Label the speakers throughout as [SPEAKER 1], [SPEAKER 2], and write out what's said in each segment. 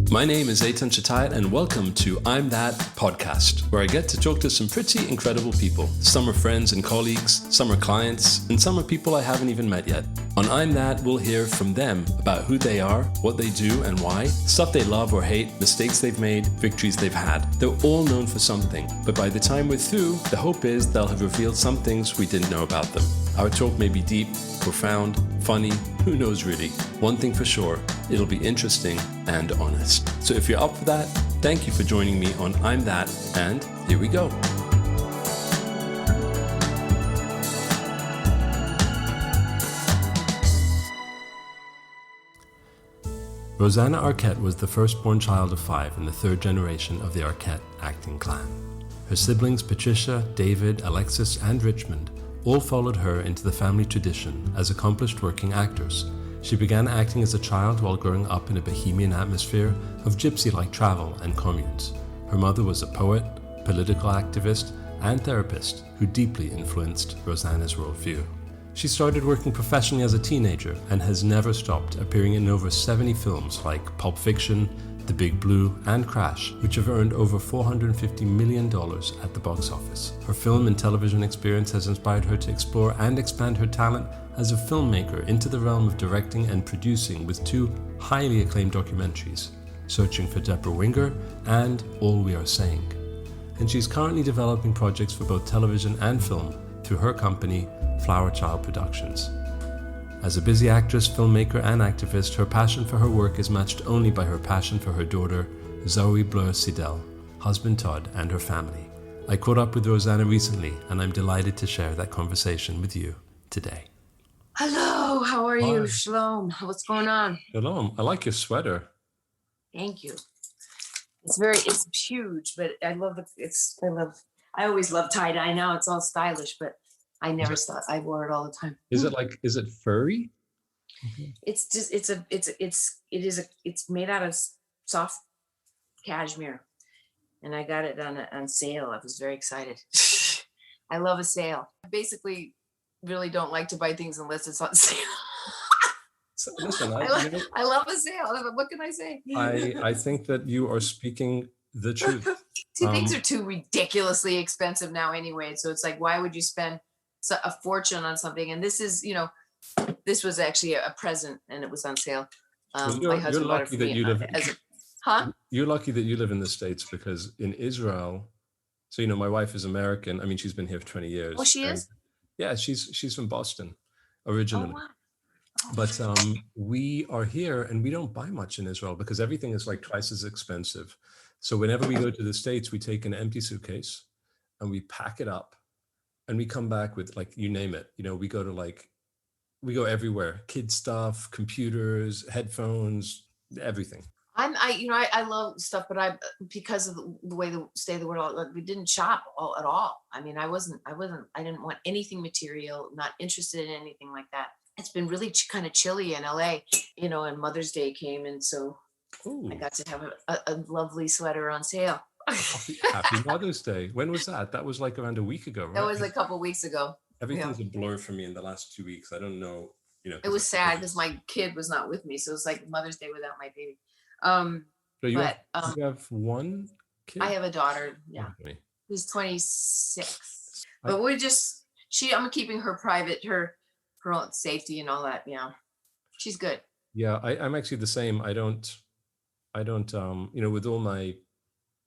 [SPEAKER 1] My name is Eitan Chatayat and welcome to I'm That podcast, where I get to talk to some pretty incredible people. Some are friends and colleagues, some are clients, and some are people I haven't even met yet. On I'm That, we'll hear from them about who they are, what they do and why, stuff they love or hate, mistakes they've made, victories they've had. They're all known for something, but by the time we're through, the hope is they'll have revealed some things we didn't know about them. Our talk may be deep, profound, funny, who knows really. One thing for sure, it'll be interesting and honest. So if you're up for that, thank you for joining me on I'm That, and here we go. Rosanna Arquette was the firstborn child of 5 in the third generation of the Arquette acting clan. Her siblings Patricia, David, Alexis, and Richmond all followed her into the family tradition as accomplished working actors. She began acting as a child while growing up in a bohemian atmosphere of gypsy-like travel and communes. Her mother was a poet, political activist, and therapist who deeply influenced Rosanna's worldview. She started working professionally as a teenager and has never stopped, appearing in over 70 films like Pulp Fiction, The Big Blue, and Crash, which have earned over $450 million at the box office. Her film and television experience has inspired her to explore and expand her talent as a filmmaker into the realm of directing and producing with 2 highly acclaimed documentaries, Searching for Deborah Winger and All We Are Saying. And she's currently developing projects for both television and film through her company, Flower Child Productions. As a busy actress, filmmaker, and activist, her passion for her work is matched only by her passion for her daughter, Zoe Bleu Sidel, husband Todd, and her family. I caught up with Rosanna recently, and I'm delighted to share that conversation with you today.
[SPEAKER 2] Hello, how are you? Shalom. What's going on?
[SPEAKER 1] Shalom. I like your sweater.
[SPEAKER 2] Thank you. It's huge, but I always love tie-dye. Now it's all stylish, but I never thought I wore it all the time.
[SPEAKER 1] Is it furry?
[SPEAKER 2] It's made out of soft cashmere, and I got it on sale. I was very excited. I love a sale. I basically really don't like to buy things unless it's on sale.
[SPEAKER 1] So, listen,
[SPEAKER 2] I love a sale. What can I say?
[SPEAKER 1] I think that you are speaking the truth.
[SPEAKER 2] Things are too ridiculously expensive now anyway. So it's like, why would you spend a fortune on something? And this is, this was actually a present and it was on sale. My husband bought it for me. You're
[SPEAKER 1] lucky that you live in the States, because in Israel, so, my wife is American. I mean, she's been here for 20 years.
[SPEAKER 2] Oh, she is?
[SPEAKER 1] Yeah, she's from Boston originally.
[SPEAKER 2] Oh, wow.
[SPEAKER 1] But we are here and we don't buy much in Israel because everything is like twice as expensive. So whenever we go to the States, we take an empty suitcase and we pack it up and we come back with, like, you name it. We go everywhere. Kid stuff, computers, headphones, everything.
[SPEAKER 2] I love stuff, but because of the way the state of the world, we didn't shop at all. I mean, I didn't want anything material, not interested in anything like that. It's been really kind of chilly in LA, and Mother's Day came. And so I got to have a lovely sweater on sale.
[SPEAKER 1] Happy Mother's Day. When was that? That was like around a week ago, right?
[SPEAKER 2] That was a couple of weeks ago.
[SPEAKER 1] Everything's a blur for me in the last 2 weeks. I don't know,
[SPEAKER 2] It was sad because my kid was not with me. So it was like Mother's Day without my baby.
[SPEAKER 1] So you have one kid?
[SPEAKER 2] I have a daughter, who's 26. But I'm keeping her private, her own safety and all that. Yeah, she's good.
[SPEAKER 1] Yeah, I'm actually the same. I don't, with all my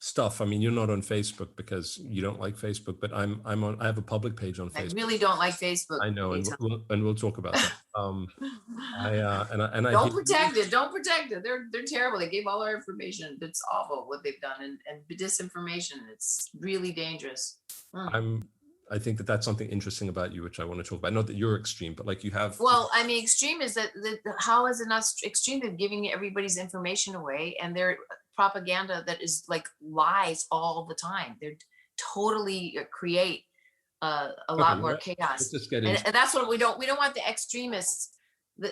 [SPEAKER 1] stuff. I mean, you're not on Facebook because you don't like Facebook, but I have a public page on Facebook.
[SPEAKER 2] I really don't like Facebook.
[SPEAKER 1] I know, and we'll talk about that.
[SPEAKER 2] Don't protect it. They're terrible. They gave all our information. It's awful what they've done, and disinformation. It's really dangerous.
[SPEAKER 1] I think that's something interesting about you, which I want to talk about. Not that you're extreme, but like you have.
[SPEAKER 2] Well, I mean, extreme is that how is it not extreme? They're giving everybody's information away, and they're propaganda that is like lies all the time. They're totally create a lot more chaos, and that's what we don't want. The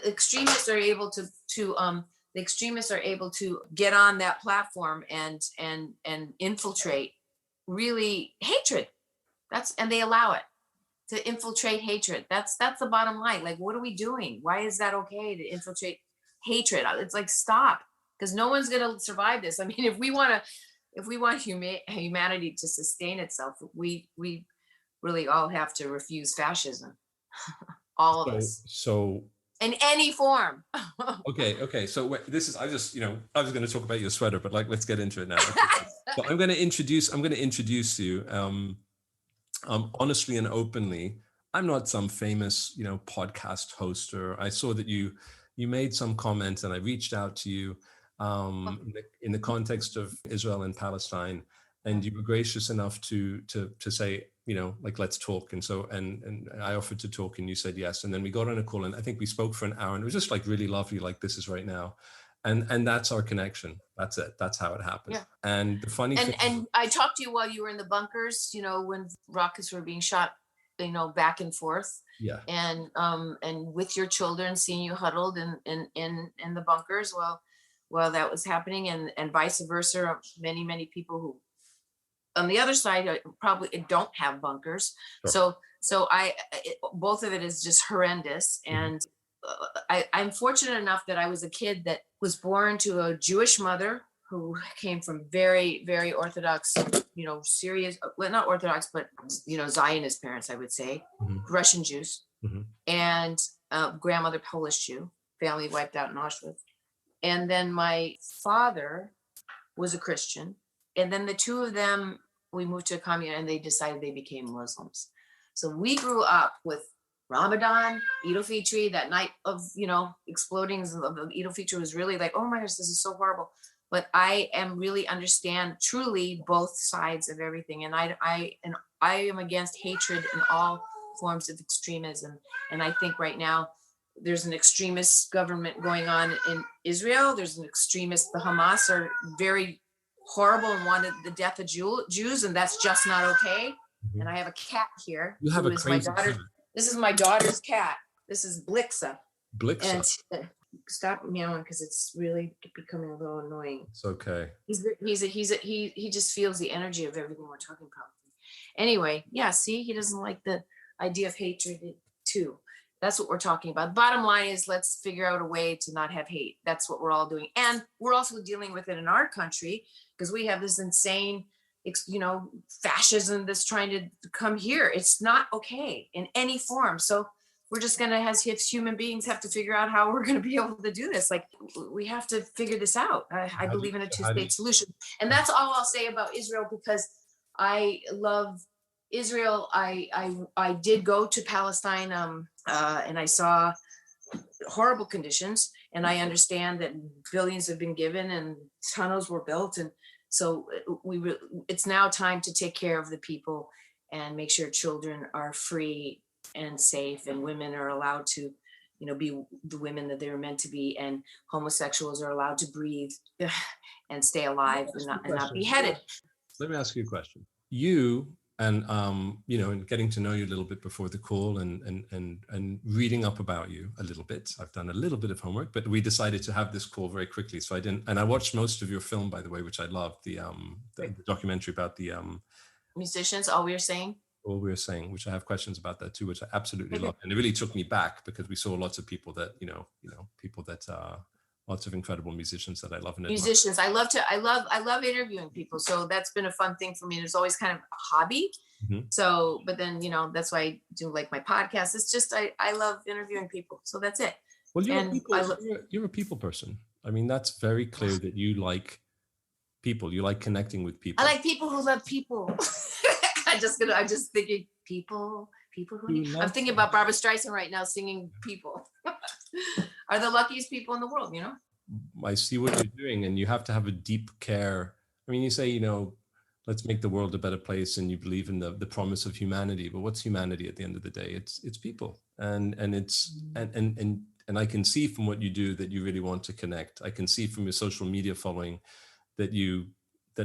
[SPEAKER 2] extremists are able to get on that platform and infiltrate really hatred. And they allow it to infiltrate hatred. That's the bottom line. Like, what are we doing? Why is that okay to infiltrate hatred? It's like, stop. because no one's going to survive this. I mean, if we want humanity to sustain itself, we really all have to refuse fascism. All of us.
[SPEAKER 1] So
[SPEAKER 2] in any form.
[SPEAKER 1] Okay. So this is, I was going to talk about your sweater, but like, let's get into it now. Okay. So I'm going to introduce you, honestly and openly. I'm not some famous, podcast host, or I saw that you made some comment and I reached out to you, in the context of Israel and Palestine, and you were gracious enough to say, like, let's talk. And so, and I offered to talk and you said yes. And then we got on a call and I think we spoke for an hour and it was just like really lovely, like this is right now. And that's our connection. That's it. That's how it happened. Yeah. And the funny thing.
[SPEAKER 2] And I talked to you while you were in the bunkers, when rockets were being shot, back and forth.
[SPEAKER 1] Yeah.
[SPEAKER 2] And with your children, seeing you huddled in the bunkers while that was happening, and vice versa. Many people who on the other side probably don't have bunkers. Sure. So both of it is just horrendous. And I'm fortunate enough that I was a kid that was born to a Jewish mother who came from very, very Orthodox, serious, well, not Orthodox, but, Zionist parents, I would say, Russian Jews, and grandmother Polish Jew, family wiped out in Auschwitz. And then my father was a Christian. And then the two of them, we moved to a commune and they decided they became Muslims. So we grew up with Ramadan, Eid al-Fitr, that night of, explodings of the Eid al-Fitr was really like, oh my gosh, this is so horrible. But I am really understand truly both sides of everything. And I am against hatred in all forms of extremism. And I think right now there's an extremist government going on in Israel. There's an extremist, the Hamas are very horrible and wanted the death of Jews, and that's just not okay. And I have a cat here.
[SPEAKER 1] You have a crazy cat.
[SPEAKER 2] This is my daughter's cat. This is Blixa.
[SPEAKER 1] Blixa.
[SPEAKER 2] And stop meowing because it's really becoming a little annoying.
[SPEAKER 1] It's okay.
[SPEAKER 2] He just feels the energy of everything we're talking about. Anyway, yeah, see, he doesn't like the idea of hatred too. That's what we're talking about. Bottom line is, let's figure out a way to not have hate. That's what we're all doing. And we're also dealing with it in our country because we have this insane, fascism that's trying to come here. It's not okay in any form. So we're just going to, as human beings, have to figure out how we're going to be able to do this. Like, we have to figure this out. I believe in a two-state solution. And that's all I'll say about Israel, because I love Israel. I did go to Palestine, and I saw horrible conditions, and I understand that billions have been given and tunnels were built, and so it's now time to take care of the people and make sure children are free and safe, and women are allowed to be the women that they were meant to be, and homosexuals are allowed to breathe and stay alive and not be beheaded.
[SPEAKER 1] Let me ask you a question. You and and getting to know you a little bit before the call and reading up about you a little bit. I've done a little bit of homework, but we decided to have this call very quickly. So I didn't, and I watched most of your film, by the way, which I loved, the documentary about the
[SPEAKER 2] musicians, All We Were Saying, which I have questions about that too, which I absolutely love. And it really took me back because we saw lots of people that, people that lots of incredible musicians that I love. Musicians. I love interviewing people. So that's been a fun thing for me. It's always kind of a hobby. So, but then, that's why I do like my podcast. It's just, I love interviewing people. So that's it.
[SPEAKER 1] Well, you're a people person. I mean, that's very clear that you like people. You like connecting with people.
[SPEAKER 2] I like people who love people. I'm just thinking people who I'm thinking about Barbara Streisand right now singing People. Are the luckiest people in the world,
[SPEAKER 1] I see what you're doing, and you have to have a deep care. I mean, you say, let's make the world a better place, and you believe in the promise of humanity, but what's humanity at the end of the day? It's people. And it's and I can see from what you do that you really want to connect. I can see from your social media following that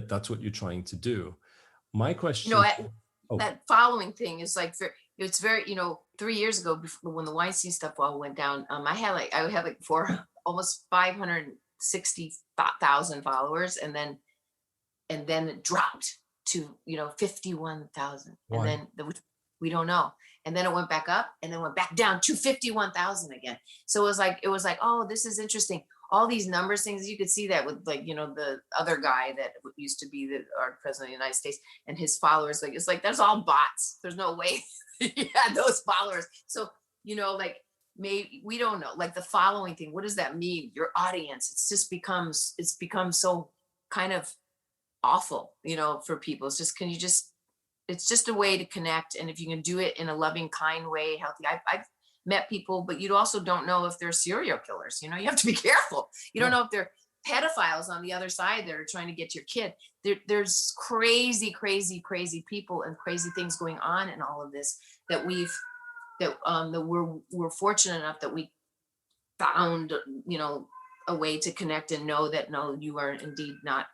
[SPEAKER 1] that's what you're trying to do. My question,
[SPEAKER 2] that following thing is like, it's very, 3 years ago, before, when the Weinstein stuff all went down, I had almost 560,000 followers, and then it dropped to 51,000, and then we don't know. and then it went back up, and then went back down to 51,000 again. So it was like, oh, this is interesting. All these numbers things, you could see that with like, you know, the other guy that used to be our president of the United States, and his followers, like, it's like, that's all bots. There's no way he had those followers. So, you know, like, maybe we don't know, like the following thing, what does that mean? Your audience, it's become so kind of awful, you know, for people. It's just, it's just a way to connect. And if you can do it in a loving, kind way, healthy, I've met people, but you also don't know if they're serial killers. You know, you have to be careful. You don't know if they're pedophiles on the other side that are trying to get to your kid. There's crazy, crazy, crazy people and crazy things going on in all of this that we're fortunate enough that we found, you know, a way to connect and know that, no, you are indeed not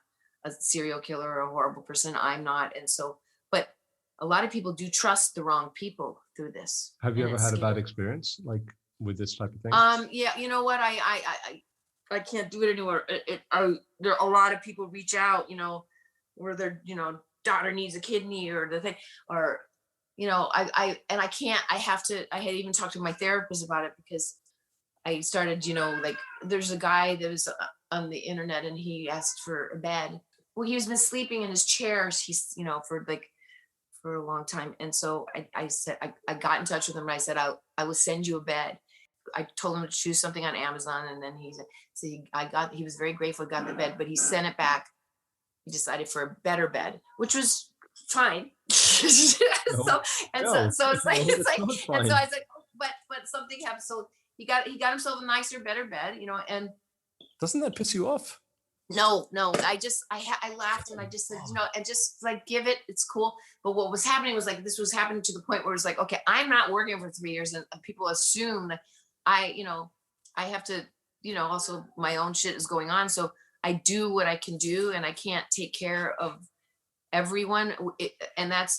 [SPEAKER 2] a serial killer or a horrible person. I'm not. And so, but a lot of people do trust the wrong people through this.
[SPEAKER 1] Have you ever had a bad experience like with this type of thing?
[SPEAKER 2] Yeah, you know what? I can't do it anymore. There are a lot of people reach out, you know, where their, you know, daughter needs a kidney or the thing, or, you know, I had even talked to my therapist about it, because I started, you know, like, there's a guy that was on the internet and he asked for a bed. Well, he's been sleeping in his chairs, he's, you know, for a long time. And so I said, I got in touch with him and I said, I will send you a bed. I told him to choose something on Amazon. And then he was very grateful, got the bed, but he sent it back. He decided for a better bed, which was fine. So it's like, and so I was like, but something happened. So he got himself a nicer, better bed, you know. And
[SPEAKER 1] doesn't that piss you off?
[SPEAKER 2] No, I laughed and I just said, you know, and just like, give it, it's cool. But what was happening was like, this was happening to the point where it's like, okay, I'm not working for 3 years, and people assume that I have to, you know, also my own shit is going on. So I do what I can do, and I can't take care of everyone. And that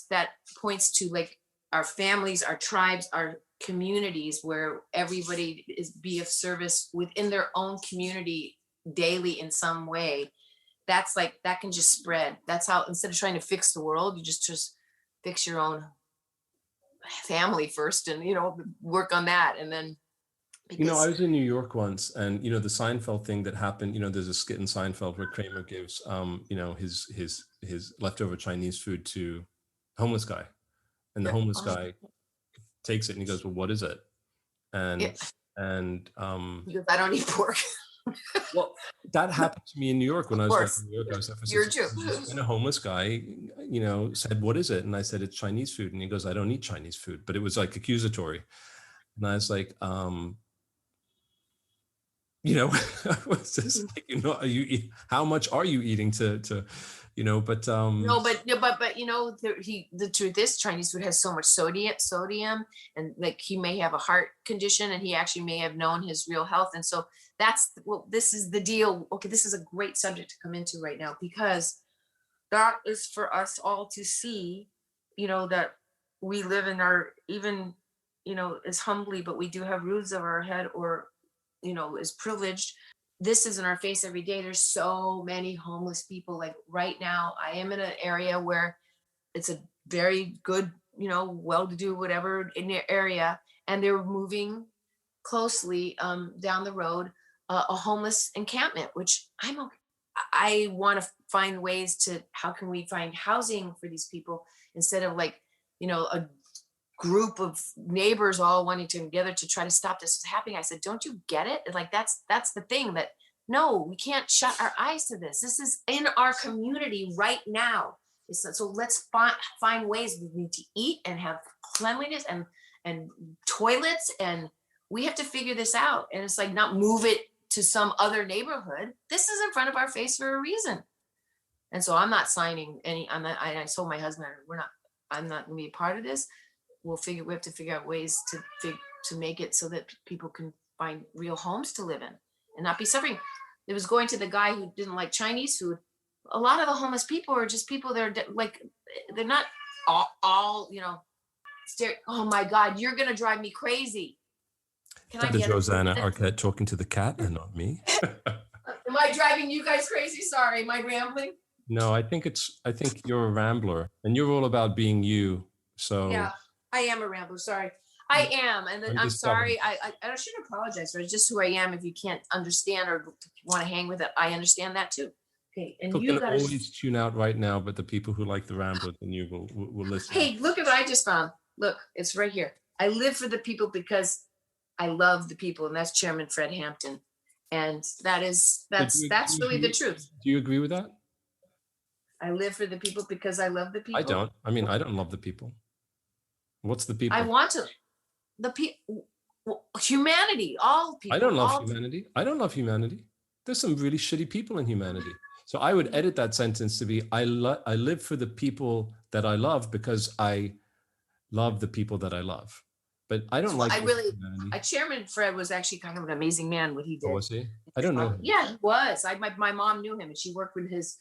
[SPEAKER 2] points to like our families, our tribes, our communities, where everybody be of service within their own community daily in some way. That's like, that can just spread. That's how, instead of trying to fix the world, you just fix your own family first, and, you know, work on that. And then,
[SPEAKER 1] you know, I was in New York once, and, you know, the Seinfeld thing that happened, you know, there's a skit in Seinfeld where Kramer gives, you know, his leftover Chinese food to a homeless guy, and the homeless guy takes it and he goes, well, what is it? And
[SPEAKER 2] because I don't eat pork.
[SPEAKER 1] Well, that happened to me in New York when I was in New York. I was there for 6 years, and a homeless guy, you know, said, what is it? And I said, it's Chinese food. And he goes, I don't eat Chinese food. But it was like accusatory. And I was like, you know, what's this? Like, you know, how much are you eating to you know, but
[SPEAKER 2] no, but you know, the truth is, Chinese food has so much sodium, and like, he may have a heart condition, and he actually may have known his real health. And so this is the deal. Okay, this is a great subject to come into right now, because that is for us all to see, you know, that we live in our, even, you know, as humbly, but we do have roofs over our head, or, you know, is privileged. This is in our face every day. There's so many homeless people. Like right now, I am in an area where it's a very good, you know, well-to-do, whatever, in the area, and they're moving closely down the road a homeless encampment, which I want to find ways to, how can we find housing for these people, instead of like, you know, a group of neighbors all wanting to together to try to stop this happening. I said, don't you get it? Like, that's the thing, that no, we can't shut our eyes to this. This is in our community right now. So let's find ways. We need to eat and have cleanliness and toilets, and we have to figure this out. And it's like, not move it to some other neighborhood. This is in front of our face for a reason. And so I'm not signing any, I told my husband, I'm not gonna be a part of this. We have to figure out ways to make it so that people can find real homes to live in and not be suffering. It was going to the guy who didn't like Chinese food. A lot of the homeless people are just people that are like, they're not all you know, oh my God, you're going to drive me crazy.
[SPEAKER 1] That is Rosanna Arquette talking to the cat and not me.
[SPEAKER 2] Am I driving you guys crazy? Sorry, am I rambling?
[SPEAKER 1] No, I think you're a rambler, and you're all about being you. So,
[SPEAKER 2] yeah. I am a rambler. Sorry. I am. And then I'm sorry. I shouldn't apologize. It's just who I am. If you can't understand or want to hang with it, I understand that too. Okay. And
[SPEAKER 1] People
[SPEAKER 2] you
[SPEAKER 1] can
[SPEAKER 2] gotta
[SPEAKER 1] always tune out right now, but the people who like the ramblers and you will listen.
[SPEAKER 2] Hey, look at what I just found. Look, it's right here. I live for the people because I love the people, and that's Chairman Fred Hampton. And that's really the truth.
[SPEAKER 1] Do you agree with that?
[SPEAKER 2] I live for the people because I love the people.
[SPEAKER 1] I don't. I mean, I don't love the people. What's the people?
[SPEAKER 2] I want to. The people, humanity, all people.
[SPEAKER 1] I don't love humanity. I don't love humanity. There's some really shitty people in humanity. So I would edit that sentence to be, I live for the people that I love because I love the people that I love. But I don't like humanity.
[SPEAKER 2] Chairman Fred was actually kind of an amazing man, what he did.
[SPEAKER 1] Oh, was he? I don't know.
[SPEAKER 2] Yeah, he was. My mom knew him, and she worked with his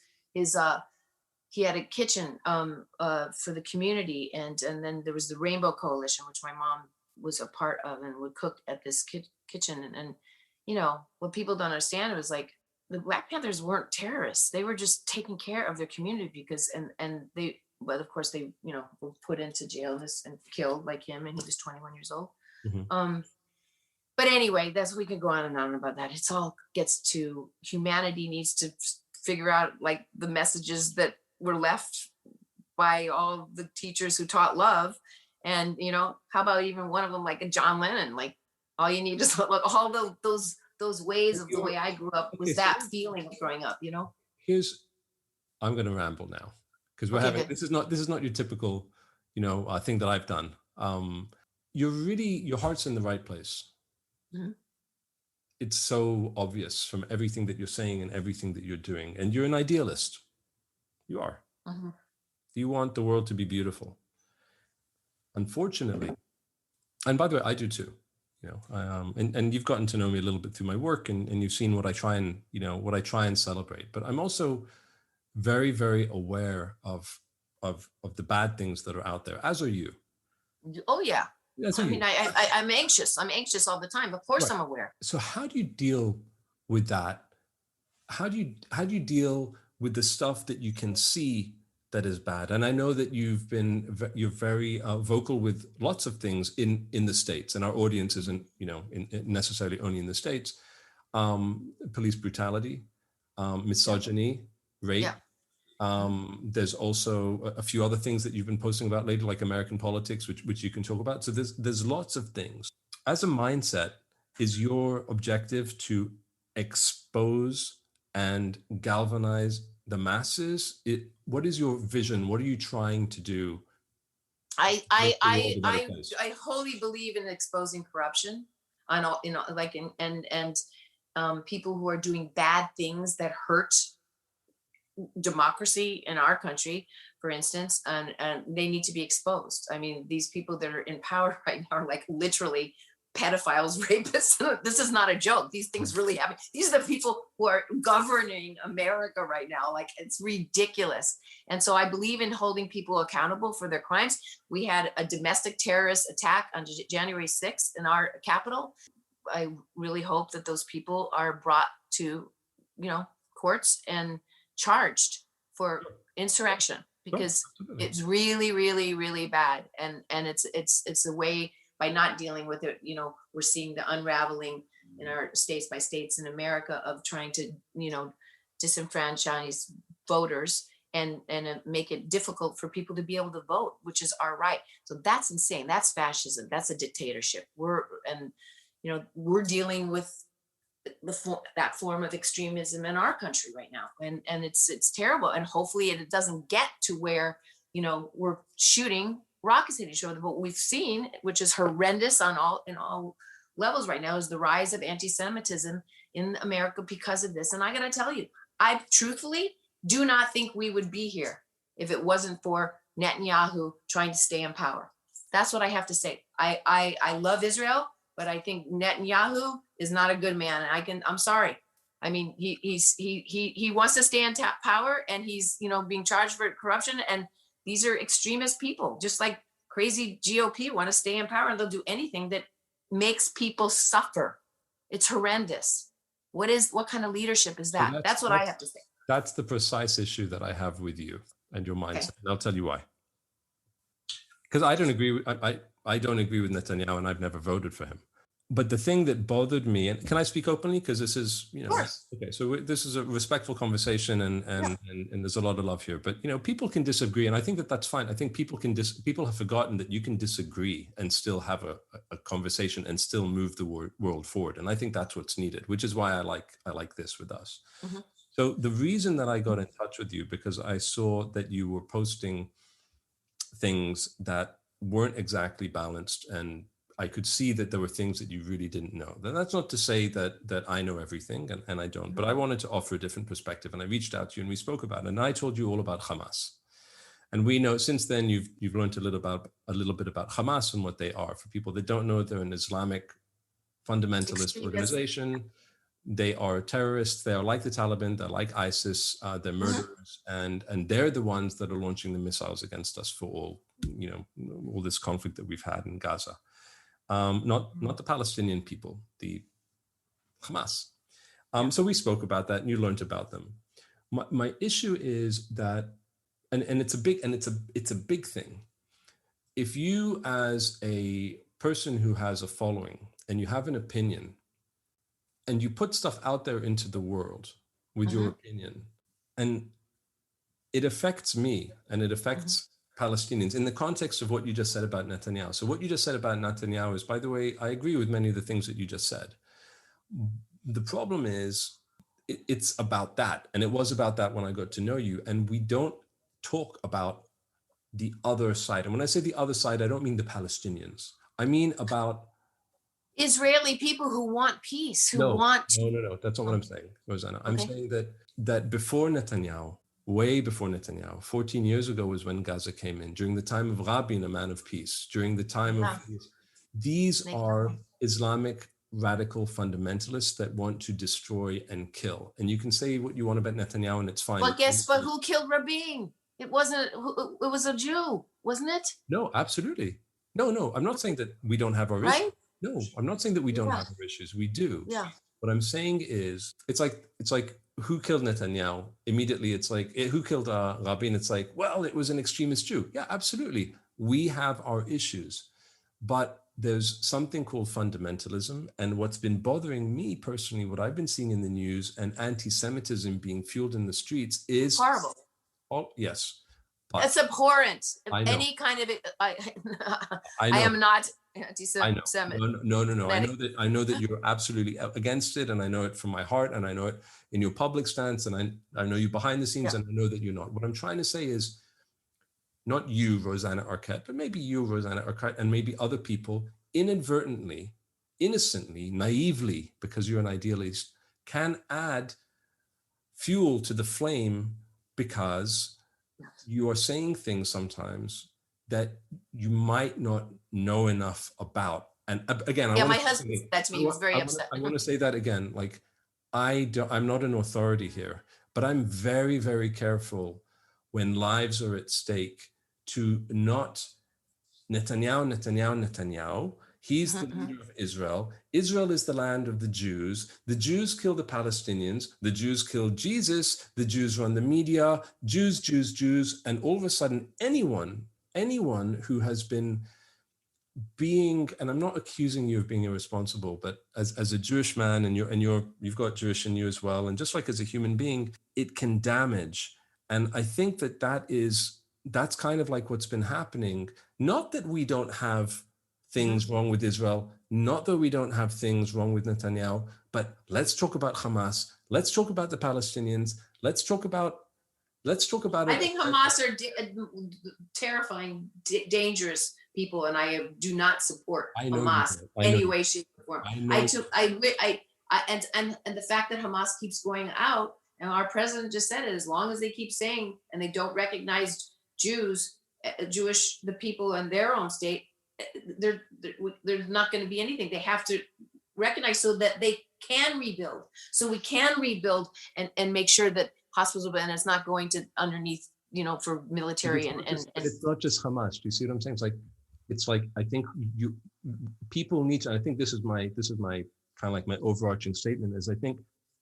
[SPEAKER 2] he had a kitchen for the community, and then there was the Rainbow Coalition, which my mom was a part of, and would cook at this kitchen. And you know, what people don't understand was like the Black Panthers weren't terrorists. They were just taking care of their community because, and they, but of course they, you know, were put into jail and killed like him, and he was 21 years old. Mm-hmm. But anyway, we can go on and on about that. It's all gets to humanity needs to figure out like the messages that were left by all the teachers who taught love. And, you know, how about even one of them, like a John Lennon, like all you need is look, all those ways of the way I grew up was that feeling of growing up, you know?
[SPEAKER 1] I'm going to ramble now because this is not your typical, you know, thing that I've done. Your heart's in the right place. Mm-hmm. It's so obvious from everything that you're saying and everything that you're doing. And you're an idealist. You are. Mm-hmm. You want the world to be beautiful. Unfortunately, and by the way, I do too, you know, and you've gotten to know me a little bit through my work and you've seen what I try and celebrate, but I'm also very, very aware of the bad things that are out there, as are you.
[SPEAKER 2] Oh yeah. I mean, I'm anxious. I'm anxious all the time. Of course, right. I'm aware.
[SPEAKER 1] So how do you deal with that? How do you deal with the stuff that you can see that is bad? And I know that you're very vocal with lots of things in the States, and our audience isn't, you know, necessarily only in the States. Police brutality, misogyny, rape. Yeah. There's also a few other things that you've been posting about lately, like American politics, which you can talk about. So there's lots of things. As a mindset, is your objective to expose and galvanize the masses? What is your vision? What are you trying to do?
[SPEAKER 2] I wholly believe in exposing corruption on all, you know, like and people who are doing bad things that hurt democracy in our country, for instance, and they need to be exposed. I mean, these people that are in power right now are like literally pedophiles, rapists. This is not a joke. These things really happen. These are the people who are governing America right now. Like, it's ridiculous. And so I believe in holding people accountable for their crimes. We had a domestic terrorist attack on January 6th in our capital. I really hope that those people are brought to, you know, courts and charged for insurrection, because it's really, really, really bad. And it's a way, by not dealing with it, you know, we're seeing the unraveling in our states by states in America of trying to, you know, disenfranchise voters and make it difficult for people to be able to vote, which is our right. So that's insane. That's fascism. That's a dictatorship. We're dealing with that form of extremism in our country right now, and it's terrible. And hopefully it doesn't get to where, you know, we're shooting rockets at each other. But what we've seen, which is horrendous in all levels right now, is the rise of anti-Semitism in America because of this. And I gotta tell you, I truthfully do not think we would be here if it wasn't for Netanyahu trying to stay in power. That's what I have to say. I love Israel, but I think Netanyahu is not a good man. And I'm sorry. I mean, he wants to stay in power, and he's, you know, being charged for corruption. And these are extremist people, just like crazy GOP want to stay in power, and they'll do anything that makes people suffer. It's horrendous. What kind of leadership is that? So that's what I have to say.
[SPEAKER 1] That's the precise issue that I have with you and your mindset. Okay. And I'll tell you why. because I don't agree with I don't agree with Netanyahu, and I've never voted for him. But the thing that bothered me, and can I speak openly? Because this is,
[SPEAKER 2] Of course.
[SPEAKER 1] okay, so this is a respectful conversation, and there's a lot of love here. But people can disagree, and I think that that's fine. I think people have forgotten that you can disagree and still have a conversation and still move the world forward. And I think that's what's needed, which is why I like this with us. Mm-hmm. So the reason that I got in touch with you, because I saw that you were posting things that weren't exactly balanced, and I could see that there were things that you really didn't know. That's not to say that I know everything, and I don't, but I wanted to offer a different perspective. And I reached out to you and we spoke about it. And I told you all about Hamas. And we know since then you've learned a little bit about Hamas and what they are. For people that don't know, they're an Islamic fundamentalist organization. They are terrorists. They are like the Taliban. They're like ISIS. They're murderers, and they're the ones that are launching the missiles against us for all this conflict that we've had in Gaza. Not the Palestinian people, the Hamas. So we spoke about that, and you learned about them. My issue is that, and it's a big thing. If you, as a person who has a following and you have an opinion, and you put stuff out there into the world with your opinion, and it affects me and it affects Palestinians in the context of what you just said about Netanyahu. So what you just said about Netanyahu is, by the way, I agree with many of the things that you just said. The problem is it's about that. And it was about that when I got to know you. And we don't talk about the other side. And when I say the other side, I don't mean the Palestinians. I mean about
[SPEAKER 2] Israeli people who want peace,
[SPEAKER 1] No.
[SPEAKER 2] No.
[SPEAKER 1] That's not what I'm saying, Rosanna. I'm saying that before Netanyahu, way before Netanyahu, 14 years ago was when Gaza came in, during the time of Rabin, a man of peace, during the time of these are Islamic radical fundamentalists that want to destroy and kill. And you can say what you want about Netanyahu, and it's fine.
[SPEAKER 2] But who killed Rabin? It was a Jew, wasn't it?
[SPEAKER 1] No, absolutely. No, I'm not saying that we don't have our issues. No, I'm not saying that we don't have our issues. We do.
[SPEAKER 2] Yeah.
[SPEAKER 1] What I'm saying is, it's like who killed Netanyahu? Immediately, it's like who killed Rabin? It's like, well, it was an extremist Jew. Yeah, absolutely. We have our issues, but there's something called fundamentalism. And what's been bothering me personally, what I've been seeing in the news, and anti-Semitism being fueled in the streets is
[SPEAKER 2] horrible.
[SPEAKER 1] Oh, yes.
[SPEAKER 2] That's abhorrent.
[SPEAKER 1] Any
[SPEAKER 2] kind of I am not anti-Semitic.
[SPEAKER 1] No. I know that you're absolutely against it, and I know it from my heart, and I know it in your public stance, and I know you behind the scenes, and I know that you're not. What I'm trying to say is, not you, Rosanna Arquette, but maybe you, Rosanna Arquette, and maybe other people inadvertently, innocently, naively, because you're an idealist, can add fuel to the flame because you are saying things sometimes that you might not know enough about. And again,
[SPEAKER 2] my husband said that to me. He was very upset.
[SPEAKER 1] I want to say that again. Like, I'm not an authority here, but I'm very, very careful when lives are at stake to not Netanyahu. He's the leader of Israel. Israel is the land of the Jews. The Jews kill the Palestinians. The Jews kill Jesus. The Jews run the media. Jews. And all of a sudden, anyone who has been being, and I'm not accusing you of being irresponsible, but as a Jewish man, and you've got Jewish in you as well, and just like as a human being, it can damage. And I think that's kind of like what's been happening. Not that we don't have things wrong with Israel, not that we don't have things wrong with Netanyahu, but let's talk about Hamas. Let's talk about the Palestinians. Let's talk about
[SPEAKER 2] I think Hamas are terrifying, dangerous people, and I do not support Hamas any way, shape, or form. And the fact that Hamas keeps going out, and our president just said it, as long as they keep saying and they don't recognize the people in their own state, there's not going to be anything. They have to recognize so that they can rebuild. So we can rebuild and make sure that hospitals, and it's not going to underneath, for military and
[SPEAKER 1] it's not just Hamas. Do you see what I'm saying? It's like I think people need to. I think this is my kind of like my overarching statement is I think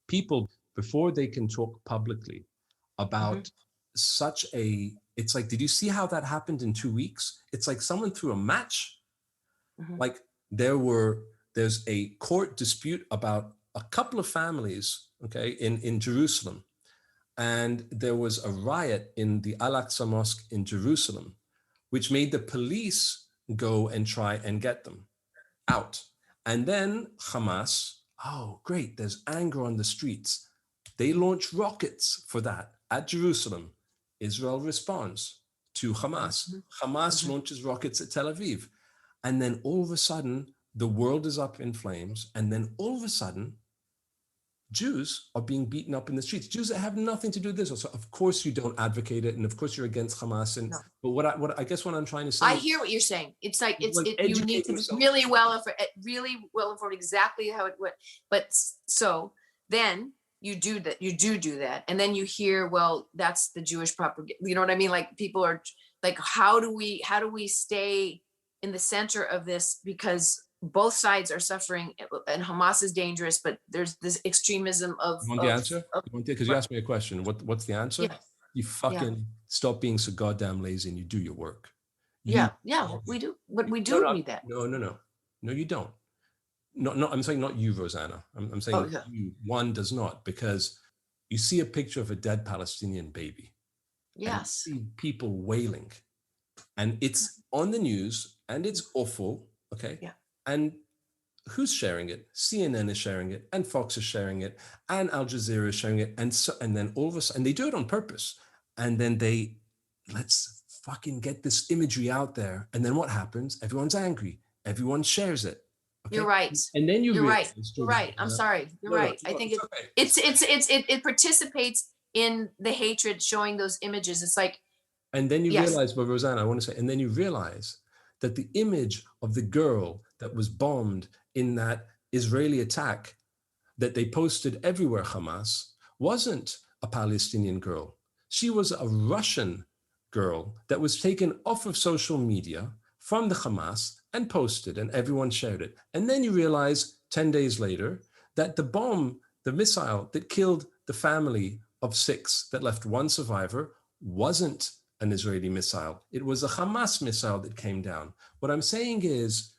[SPEAKER 1] people, before they can talk publicly about such a, it's like, did you see how that happened in 2 weeks? It's like someone threw a match. Like there's a court dispute about a couple of families, okay, in Jerusalem. And there was a riot in the Al-Aqsa Mosque in Jerusalem, which made the police go and try and get them out. And then Hamas, oh, great, there's anger on the streets. They launch rockets for that at Jerusalem. Israel responds to Hamas. Hamas launches rockets at Tel Aviv. And then all of a sudden, the world is up in flames. And then all of a sudden, Jews are being beaten up in the streets. Jews that have nothing to do with this. So of course you don't advocate it, and of course you're against Hamas. And but what I guess what I'm trying to say,
[SPEAKER 2] I hear what you're saying. It's like you need to be really well informed exactly how it would. But so then you do that, and then you hear, well, that's the Jewish propaganda. You know what I mean? Like people are like, how do we stay in the center of this, because both sides are suffering and Hamas is dangerous, but there's this extremism of.
[SPEAKER 1] You want the answer? Because you asked me a question. What's the answer? Yeah. You fucking stop being so goddamn lazy and you do your work.
[SPEAKER 2] Yeah, we do. But we do need that.
[SPEAKER 1] No, you don't. No, I'm saying not you, Rosanna. I'm saying you. One does not, because you see a picture of a dead Palestinian baby.
[SPEAKER 2] Yes.
[SPEAKER 1] And you see people wailing, and it's on the news, and it's awful. Okay.
[SPEAKER 2] Yeah.
[SPEAKER 1] And who's sharing it? CNN is sharing it, and Fox is sharing it, and Al Jazeera is sharing it, and then all of a sudden, and they do it on purpose, and then let's fucking get this imagery out there, and then what happens? Everyone's angry. Everyone shares it. Okay?
[SPEAKER 2] You're right.
[SPEAKER 1] And then you're
[SPEAKER 2] right. You're right. I'm sorry. You're right. I think it participates in the hatred, showing those images. It's like.
[SPEAKER 1] And then you realize, well, Rosanna, I want to say, and then you realize that the image of the girl that was bombed in that Israeli attack that they posted everywhere, Hamas, wasn't a Palestinian girl. She was a Russian girl that was taken off of social media from the Hamas and posted, and everyone shared it. And then you realize 10 days later that the missile that killed the family of 6 that left 1 survivor wasn't an Israeli missile. It was a Hamas missile that came down. What I'm saying is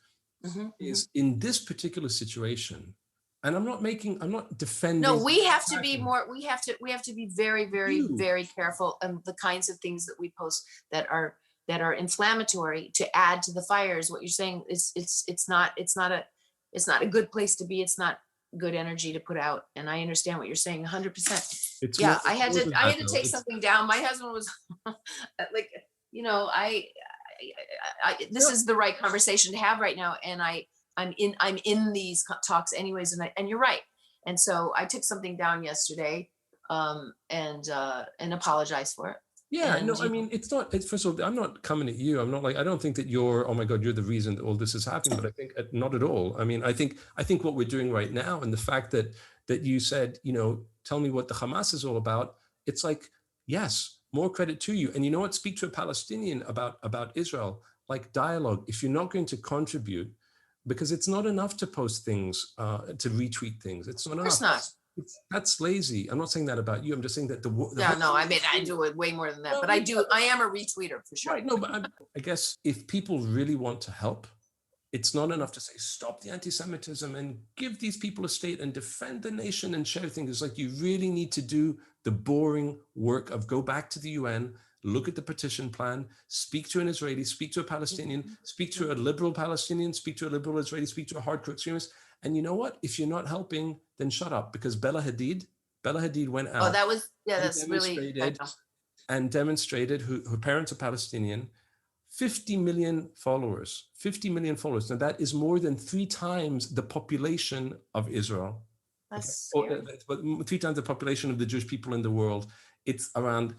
[SPEAKER 1] in this particular situation, and I'm not defending.
[SPEAKER 2] No, we have to be more. We have to be very, very, very careful of the kinds of things that we post that are inflammatory to add to the fires. What you're saying is it's not a good place to be. It's not good energy to put out. And I understand what you're saying 100%. I had to take something down. My husband was like, this is the right conversation to have right now. And I'm in these talks anyways. And you're right. And so I took something down yesterday and apologized for it.
[SPEAKER 1] Yeah,
[SPEAKER 2] and,
[SPEAKER 1] I mean, it's first of all, I'm not coming at you. I'm not like, I don't think that you're, oh my God, you're the reason that all this is happening. But I think not at all. I mean, I think what we're doing right now, and the fact that you said, tell me what the Hamas is all about. It's like, yes, more credit to you. And you know what? Speak to a Palestinian about Israel, like dialogue. If you're not going to contribute, because it's not enough to post things, to retweet things. It's not enough.
[SPEAKER 2] Of course not.
[SPEAKER 1] That's lazy. I'm not saying that about you. I'm just saying that
[SPEAKER 2] I mean, I do it way more than that, but I am a retweeter for sure.
[SPEAKER 1] Right. No, but I guess if people really want to help, it's not enough to say, stop the anti-Semitism and give these people a state and defend the nation and share things. It's like, you really need to do the boring work of go back to the UN, look at the petition plan, speak to an Israeli, speak to a Palestinian, speak to a liberal Palestinian, speak to a liberal Israeli, speak to a hardcore extremist. And you know what? If you're not helping, then shut up. Because Bella Hadid went out.
[SPEAKER 2] Oh, that's really.
[SPEAKER 1] And demonstrated her parents are Palestinian, 50 million followers. Now that is more than 3 times the population of Israel.
[SPEAKER 2] That's
[SPEAKER 1] but 3 times the population of the Jewish people in the world. It's around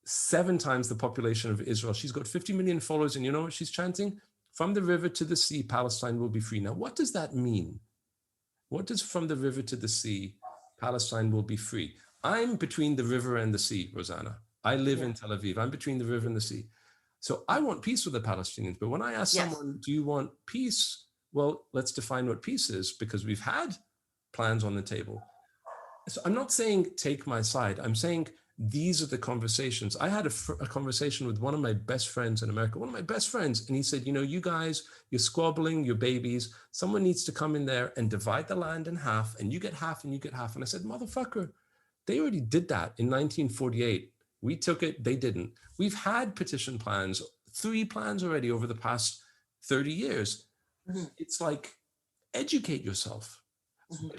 [SPEAKER 1] 7 times the population of Israel. She's got 50 million followers. And you know what she's chanting? From the river to the sea, Palestine will be free. Now, what does that mean? What does from the river to the sea, Palestine will be free? I'm between the river and the sea, Rosanna. I live in Tel Aviv. I'm between the river and the sea. So I want peace with the Palestinians. But when I ask someone, do you want peace? Well, let's define what peace is, because we've had plans on the table. So I'm not saying take my side. I'm saying these are the conversations. I had a conversation with one of my best friends in America, one of my best friends, and he said, you know, you guys, you're squabbling, you're babies. Someone needs to come in there and divide the land in half, and you get half and you get half. And I said, motherfucker, they already did that in 1948. We took it, they didn't. We've had petition plans, 3 plans already over the past 30 years. Mm-hmm. It's like, educate yourself. Mm-hmm.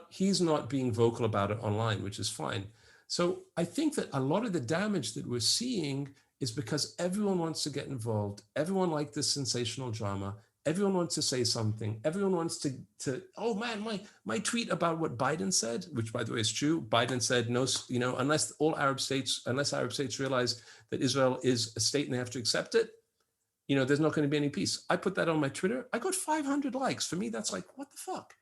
[SPEAKER 1] He's not being vocal about it online, which is fine. So I think that a lot of the damage that we're seeing is because everyone wants to get involved. Everyone likes this sensational drama. Everyone wants to say something. Everyone wants to oh man, my tweet about what Biden said, which by the way is true. Biden said, no, you know, unless Arab states realize that Israel is a state and they have to accept it, you know, there's not going to be any peace. I put that on my Twitter. I got 500 likes. For me, that's like, what the fuck?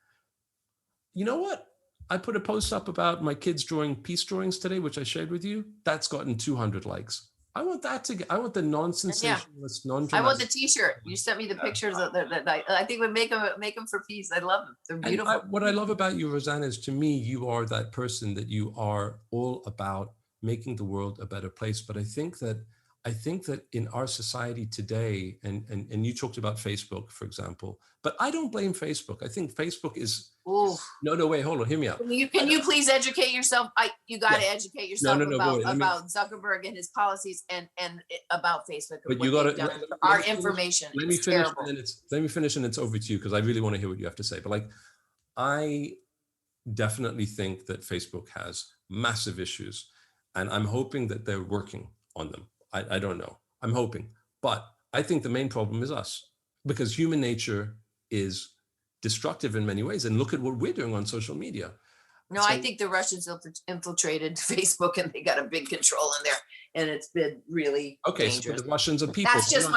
[SPEAKER 1] You know what? I put a post up about my kids drawing peace drawings today, which I shared with you. That's gotten 200 likes. I want that to get, I want the non-sensationalist, non-dramatic.
[SPEAKER 2] I want the t-shirt. You sent me the pictures of that. I think we make them for peace. I love them. They're beautiful.
[SPEAKER 1] What I love about you, Rosanna, is to me, you are that person that you are all about making the world a better place. But I think that in our society today, and you talked about Facebook, for example, but I don't blame Facebook. I think Facebook is, no, wait, hold on, hear me out.
[SPEAKER 2] Can you please educate yourself? You got to educate yourself about Zuckerberg and his policies and about Facebook.
[SPEAKER 1] But you got to,
[SPEAKER 2] our information is terrible.
[SPEAKER 1] Let me finish and it's over to you, because I really want to hear what you have to say. But like, I definitely think that Facebook has massive issues, and I'm hoping that they're working on them. I don't know. I'm hoping. But I think the main problem is us, because human nature is destructive in many ways. And look at what we're doing on social media.
[SPEAKER 2] No, I think the Russians infiltrated Facebook and they got a big control in there. And it's been really dangerous.
[SPEAKER 1] So the Russians are people.
[SPEAKER 2] That's just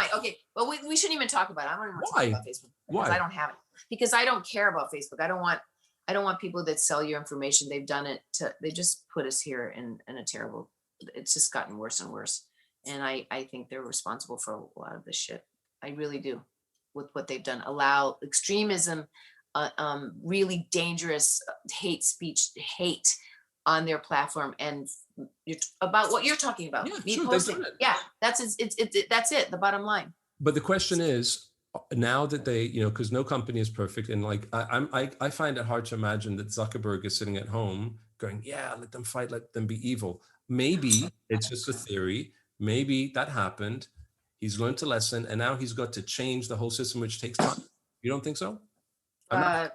[SPEAKER 2] well, we shouldn't even talk about it. I don't even want to talk about Facebook. Why? I don't have it. Because I don't care about Facebook. I don't want people that sell your information. They've done it they just put us here in a terrible, it's just gotten worse and worse. And I think they're responsible for a lot of this shit. I really do, with what they've done. Allow extremism, really dangerous hate speech, hate on their platform, and about what you're talking about.
[SPEAKER 1] Yeah, sure, posting.
[SPEAKER 2] Yeah, that's it. The bottom line.
[SPEAKER 1] But the question is, now that they, you know, because no company is perfect, and like I find it hard to imagine that Zuckerberg is sitting at home going, yeah, let them fight, let them be evil. Maybe it's just a theory. Maybe that happened. He's learned a lesson, and now he's got to change the whole system, which takes time. You don't think so?
[SPEAKER 2] I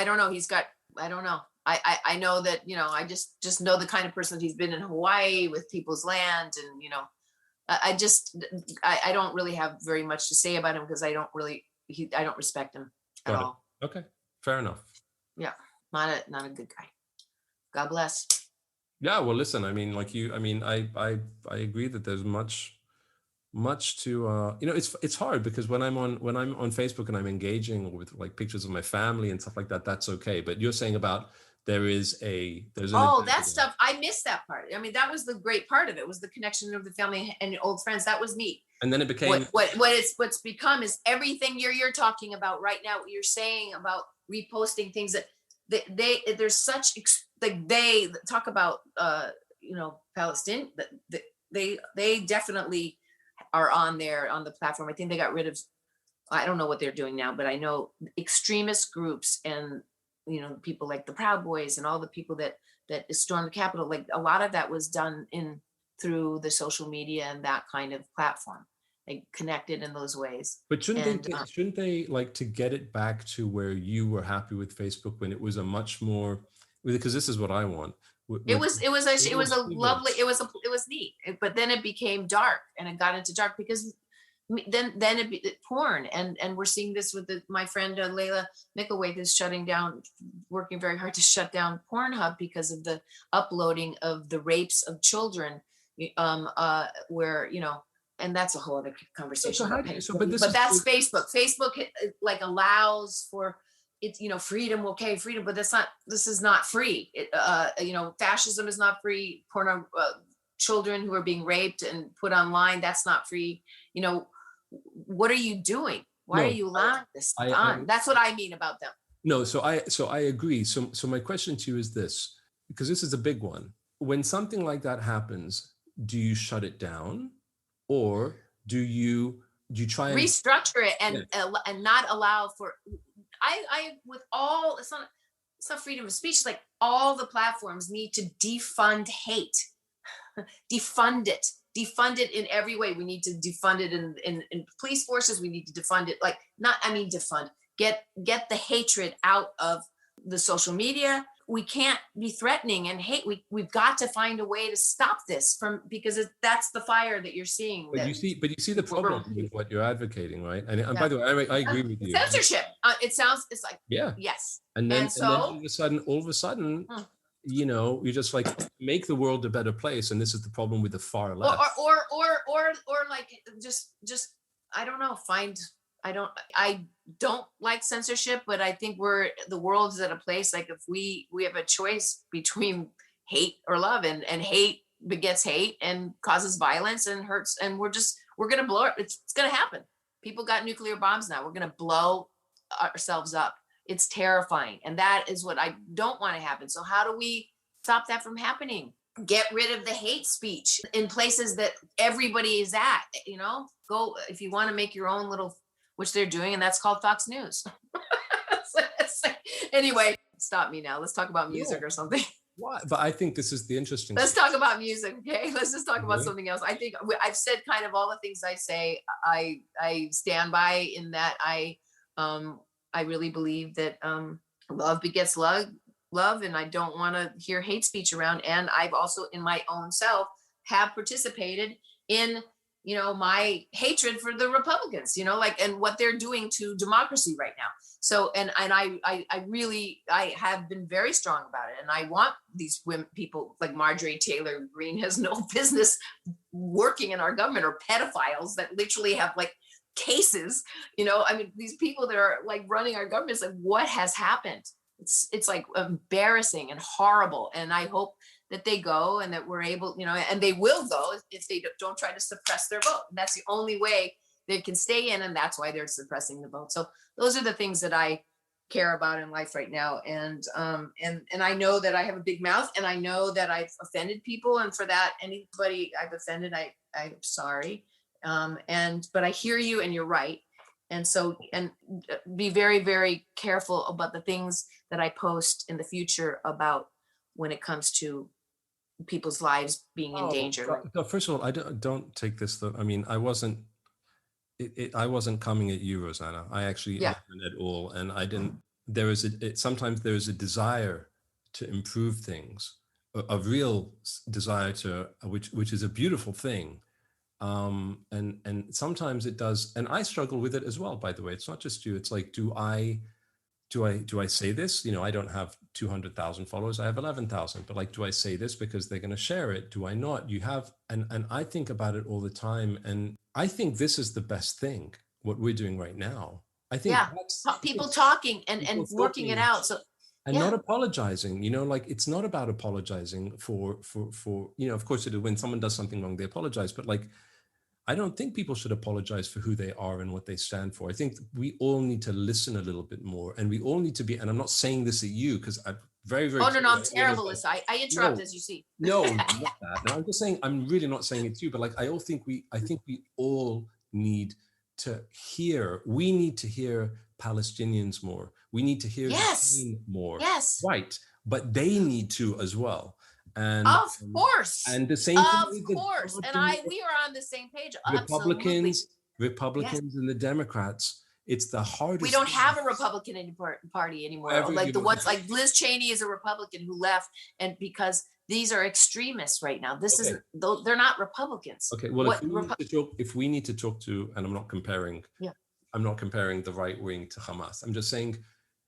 [SPEAKER 2] don't know. I don't know. I know that, you know, I just know the kind of person he's been in Hawaii with people's land, and, you know, I don't really have very much to say about him, because I don't respect him at all.
[SPEAKER 1] Okay, fair enough.
[SPEAKER 2] Yeah, not a good guy. God bless.
[SPEAKER 1] Yeah, well, listen, I mean, like you, I mean, I agree that there's much to, you know, it's hard, because when I'm on Facebook and I'm engaging with like pictures of my family and stuff like that, that's okay. But you're saying about there's that
[SPEAKER 2] stuff. I missed that part. I mean, that was the great part of it, was the connection of the family and old friends. That was neat.
[SPEAKER 1] And then it became
[SPEAKER 2] what's become is everything you're talking about right now. What you're saying about reposting things that there's such they talk about you know, Palestine, they definitely are on the platform. I think they got rid of, I don't know what they're doing now, but I know extremist groups and, you know, people like the Proud Boys and all the people that stormed the Capitol, like a lot of that was done through the social media and that kind of platform. They connected in those ways.
[SPEAKER 1] But shouldn't they like to get it back to where you were happy with Facebook, when it was a much more, because this is what I want.
[SPEAKER 2] It was neat, but then it became dark, and it got into dark because then it porn, and we're seeing this with my friend Layla Mickelwaith is working very hard to shut down Pornhub because of the uploading of the rapes of children, where, you know, and that's a whole other conversation. But that's Facebook. Facebook like allows for it's, you know, freedom, but this is not free. You know, fascism is not free. Children who are being raped and put online, that's not free. You know, what are you doing? Why are you allowing this on? That's what I mean about them.
[SPEAKER 1] No, so I agree. So my question to you is this, because this is a big one. when something like that happens, do you shut it down, or do you try and
[SPEAKER 2] restructure it
[SPEAKER 1] yeah,
[SPEAKER 2] and not allow for I with all it's not freedom of speech. It's like all the platforms need to defund hate, defund it in every way. We need to defund it in police forces. We need to defund it, like, not, I mean, defund, get the hatred out of the social media. We can't be threatening and hate. We've got to find a way to stop this from, because that's the fire that you're seeing.
[SPEAKER 1] but
[SPEAKER 2] That
[SPEAKER 1] you see the problem with what you're advocating, right? And by
[SPEAKER 2] yeah.
[SPEAKER 1] the way, I agree with you.
[SPEAKER 2] Censorship. It's like,
[SPEAKER 1] Yeah.
[SPEAKER 2] yes.
[SPEAKER 1] And then
[SPEAKER 2] so
[SPEAKER 1] all of a sudden, you just like make the world a better place. And this is the problem with the far left.
[SPEAKER 2] or like just I don't know, I don't like censorship, but I think the world's at a place, like, if we have a choice between hate or love, and hate begets hate and causes violence and hurts, and we're gonna blow it. It's gonna happen. People got nuclear bombs now. We're gonna blow ourselves up. It's terrifying, and that is what I don't want to happen. So how do we stop that from happening? Get rid of the hate speech in places that everybody is at. Go, if you want to make your own little, which they're doing, and that's called Fox News. Anyway, stop me now. Let's talk about music or something.
[SPEAKER 1] Why? But I think this is the interesting.
[SPEAKER 2] Let's talk about music, okay? Let's just talk about something else. I think I've said kind of all the things I say. I stand by, in that I really believe that love begets love, and I don't want to hear hate speech around. And I've also, in my own self, have participated in my hatred for the Republicans, and what they're doing to democracy right now. So, and I really have been very strong about it. And I want these women, people like Marjorie Taylor Greene has no business working in our government, or pedophiles that literally have like cases, I mean, these people that are like running our government, it's like, what has happened? It's like embarrassing and horrible. And I hope that they go, and that we're able, and they will go if they don't try to suppress their vote. And that's the only way they can stay in, and that's why they're suppressing the vote. So those are the things that I care about in life right now. And I know that I have a big mouth, and I know that I've offended people, and for that, anybody I've offended, I'm sorry. But I hear you, and you're right. And so, and be very, very careful about the things that I post in the future about when it comes to people's lives being in danger.
[SPEAKER 1] First of all, I don't take this though. I mean, I wasn't coming at you, Rosanna. I actually wasn't at all. And I didn't, sometimes there is a desire to improve things, a real desire to, which is a beautiful thing. And sometimes it does, and I struggle with it as well, by the way. It's not just you. It's like, do I say this? I don't have 200,000 followers. I have 11,000, but like, do I say this because they're going to share it? Do I not? You have, and I think about it all the time. And I think this is the best thing, what we're doing right now. I think
[SPEAKER 2] people talking and working it out. So,
[SPEAKER 1] and not apologizing, like, it's not about apologizing for, of course, when someone does something wrong, they apologize. But like, I don't think people should apologize for who they are and what they stand for. I think we all need to listen a little bit more, and we all need to be, and I'm not saying this at you, because I'm very, very.
[SPEAKER 2] Oh, no, I'm terrible. I interrupt, as you see.
[SPEAKER 1] No, not that. No, I'm just saying, I'm really not saying it to you, but like, I think we all need to hear, we need to hear Palestinians more. We need to hear Ukraine more.
[SPEAKER 2] Yes.
[SPEAKER 1] Right. But they need to as well. And
[SPEAKER 2] of course.
[SPEAKER 1] And the same
[SPEAKER 2] thing. Of course. And we are on the same page.
[SPEAKER 1] Republicans and the Democrats. It's the hardest.
[SPEAKER 2] We don't have a Republican party anymore. Like like Liz Cheney is a Republican who left, and because these are extremists right now. They're not Republicans.
[SPEAKER 1] Okay. Well, if we need to talk to, and I'm not comparing the right wing to Hamas. I'm just saying.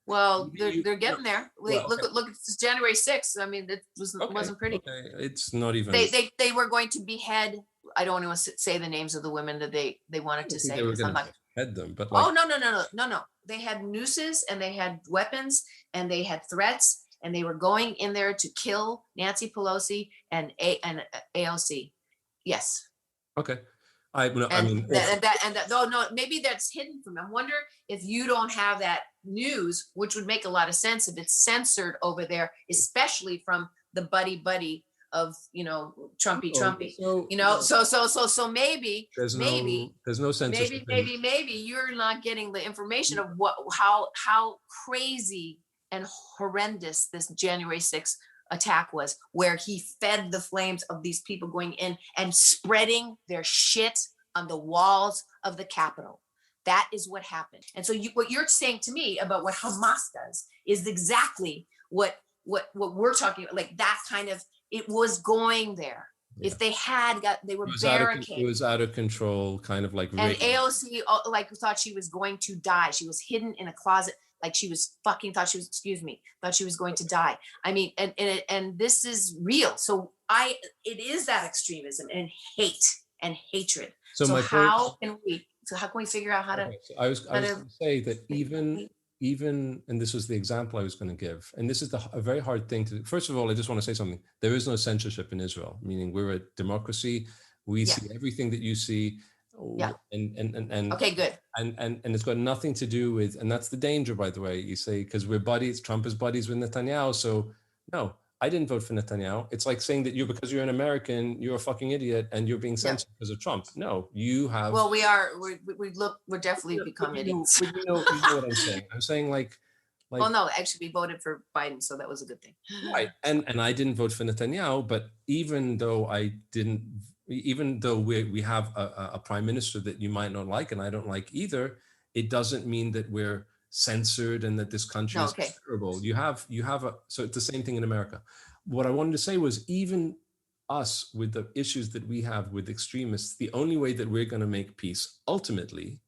[SPEAKER 2] Well, they're getting there. Look, it's January 6th. I mean, it wasn't pretty.
[SPEAKER 1] Okay. It's not even.
[SPEAKER 2] They were going to behead. I don't want to say the names of the women that they wanted to say.
[SPEAKER 1] They were going to behead them, but
[SPEAKER 2] no. They had nooses, and they had weapons, and they had threats, and they were going in there to kill Nancy Pelosi and AOC. Yes.
[SPEAKER 1] Okay.
[SPEAKER 2] Maybe that's hidden from me. I wonder if you don't have that news, which would make a lot of sense if it's censored over there, especially from the buddy Trumpy.
[SPEAKER 1] So,
[SPEAKER 2] So maybe
[SPEAKER 1] there's no censorship.
[SPEAKER 2] maybe you're not getting the information of how crazy and horrendous this January 6th attack was, where he fed the flames of these people going in and spreading their shit on the walls of the Capitol. That is what happened. And so what you're saying to me about what Hamas does is exactly what we're talking about. Like that kind of, it was going there. Yeah. If they were barricaded.
[SPEAKER 1] It was out of control, kind of like.
[SPEAKER 2] And AOC thought she was going to die. She was hidden in a closet, like she was thought she was going to die. I mean, and this is real. So it is that extremism and hate and hatred. So how can we figure out how to?
[SPEAKER 1] So I was going to say that even, and this was the example I was going to give, and this is a very hard thing to do. First of all, I just want to say something. There is no censorship in Israel, meaning we're a democracy. We see everything that you see.
[SPEAKER 2] Yeah.
[SPEAKER 1] And
[SPEAKER 2] okay, good.
[SPEAKER 1] And it's got nothing to do with, and that's the danger, by the way, you say, because we're buddies, Trump is buddies with Netanyahu. So no, I didn't vote for Netanyahu. It's like saying that because you're an American, you're a fucking idiot and you're being censored because of Trump. No, you have.
[SPEAKER 2] Well, we're definitely become idiots.
[SPEAKER 1] You know what I'm saying. I'm saying like.
[SPEAKER 2] Well, no, actually we voted for Biden, so that was a good thing.
[SPEAKER 1] Right. And I didn't vote for Netanyahu, but even though we have a prime minister that you might not like, and I don't like either, it doesn't mean that we're censored and that this country is terrible. So it's the same thing in America. What I wanted to say was, even us with the issues that we have with extremists, the only way that we're going to make peace ultimately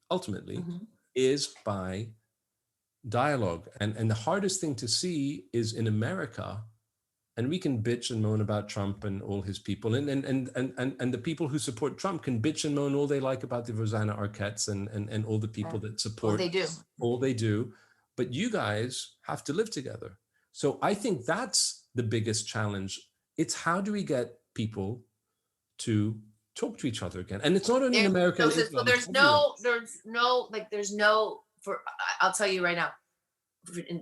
[SPEAKER 1] is by dialogue. And the hardest thing to see is in America. And we can bitch and moan about Trump and all his people, and the people who support Trump can bitch and moan all they like about the Rosanna Arquettes and all the people that support. All they do. But you guys have to live together. So I think that's the biggest challenge. It's how do we get people to talk to each other again? And it's not only in America.
[SPEAKER 2] So I'll tell you right now.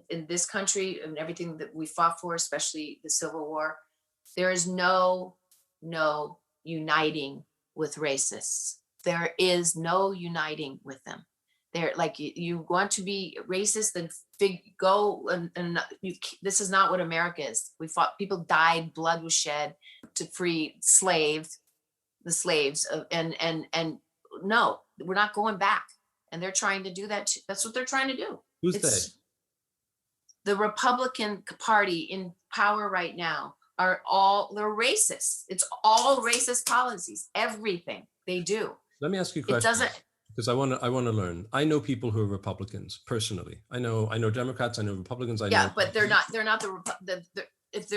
[SPEAKER 2] In this country and everything that we fought for, especially the Civil War, there is no uniting with racists. There is no uniting with them. They're like, you want to be racist, then this is not what America is. We fought, people died, blood was shed to free the slaves, and no, we're not going back. And they're trying to do that. That's what they're trying to do.
[SPEAKER 1] Who's they?
[SPEAKER 2] The Republican Party in power right now they're racist. It's all racist policies, everything they do.
[SPEAKER 1] Let me ask you a question. Because I want to learn. I know people who are Republicans personally. I know Democrats. I know Republicans.
[SPEAKER 2] But they're not if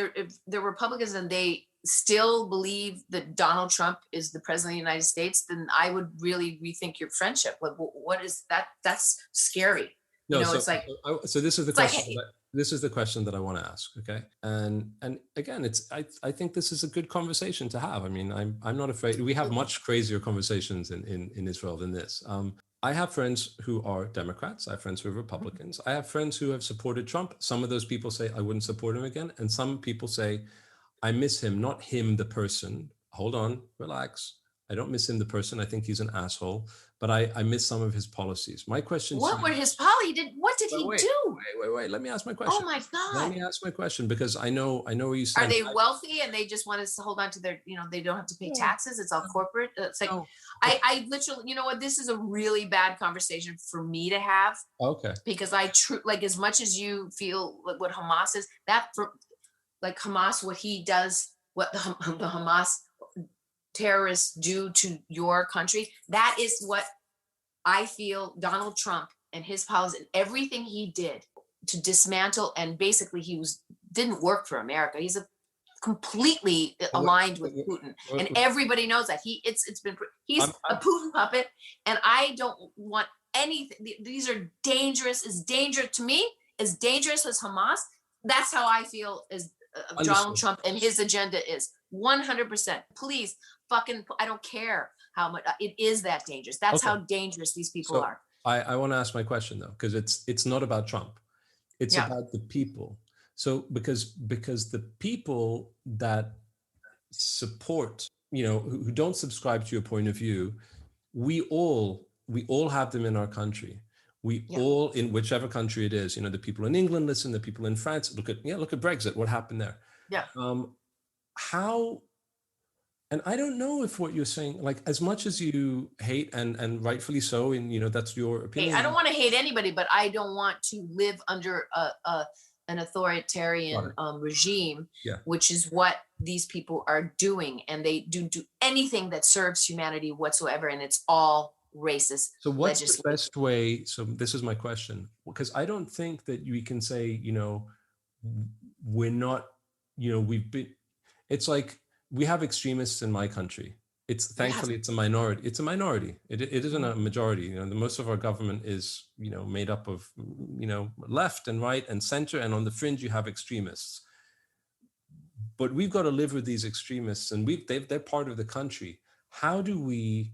[SPEAKER 2] they're Republicans and they still believe that Donald Trump is the president of the United States, then I would really rethink your friendship. What is that? That's scary.
[SPEAKER 1] No,
[SPEAKER 2] it's like.
[SPEAKER 1] So this is the question. This is the question that I want to ask. Okay, and again, I think this is a good conversation to have. I mean, I'm not afraid. We have much crazier conversations in Israel than this. I have friends who are Democrats. I have friends who are Republicans. I have friends who have supported Trump. Some of those people say I wouldn't support him again, and some people say I miss him, not him the person. Hold on, relax. I don't miss him the person. I think he's an asshole, but I miss some of his policies. My question:
[SPEAKER 2] what were his policies? What did he do?
[SPEAKER 1] Wait. Let me ask my question.
[SPEAKER 2] Oh my God!
[SPEAKER 1] Let me ask my question because I know where you stand.
[SPEAKER 2] Are they wealthy and they just want us to hold on to their? They don't have to pay taxes. It's all corporate. It's like I literally. You know what? This is a really bad conversation for me to have.
[SPEAKER 1] Okay.
[SPEAKER 2] Because as much as you feel like what Hamas is, Hamas, what he does, what the Hamas terrorists do to your country, that is what I feel Donald Trump and his policy and everything he did to dismantle, and basically didn't work for America. He's completely aligned with Putin, and everybody knows that he's a Putin puppet, and I don't want anything. These are dangerous. Is dangerous to me as dangerous as Hamas. That's how I feel as Donald Trump and his agenda is 100%. Please, I don't care how much it is that dangerous. That's how dangerous these people are.
[SPEAKER 1] I want to ask my question though, because it's not about Trump. It's about the people. So because the people that support, who don't subscribe to your point of view, we all have them in our country. We all, in whichever country it is, the people in England listen, the people in France, look at Brexit, what happened there.
[SPEAKER 2] Yeah.
[SPEAKER 1] How, and I don't know if what you're saying, like, as much as you hate, and rightfully so, and that's your opinion.
[SPEAKER 2] Hey, I don't want to hate anybody, but I don't want to live under an authoritarian regime, which is what these people are doing, and they do anything that serves humanity whatsoever, and it's all racist.
[SPEAKER 1] So what's the best way? So this is my question, because I don't think that we can say, we're not, we've been, it's like, we have extremists in my country. Thankfully it's a minority. It's a minority. It isn't a majority. Most of our government is, made up of, left and right and center, and on the fringe you have extremists. But we've got to live with these extremists, and they're part of the country. How do we?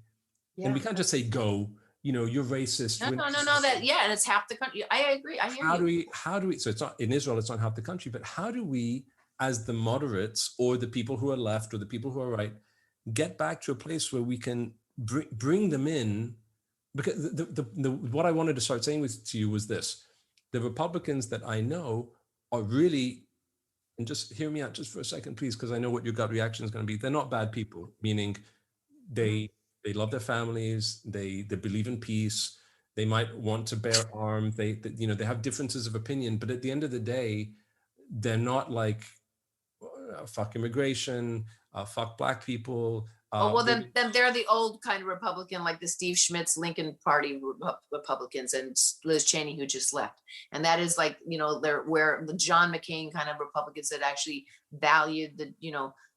[SPEAKER 1] And we can't just say, go, you're racist.
[SPEAKER 2] No, and it's half the country. I agree. I hear you.
[SPEAKER 1] How do we, so it's not, in Israel, it's not half the country, but how do we, as the moderates or the people who are left or the people who are right, get back to a place where we can bring them in? Because what I wanted to start saying to you was this: the Republicans that I know are really, and just hear me out just for a second, please, because I know what your gut reaction is going to be. They're not bad people, meaning they love their families, they believe in peace, they might want to bear arms, they have differences of opinion, but at the end of the day, they're not like, fuck immigration, fuck black people.
[SPEAKER 2] Then they're the old kind of Republican, like the Steve Schmidt's Lincoln Party Republicans and Liz Cheney, who just left. And that is like, they're where the John McCain kind of Republicans that actually valued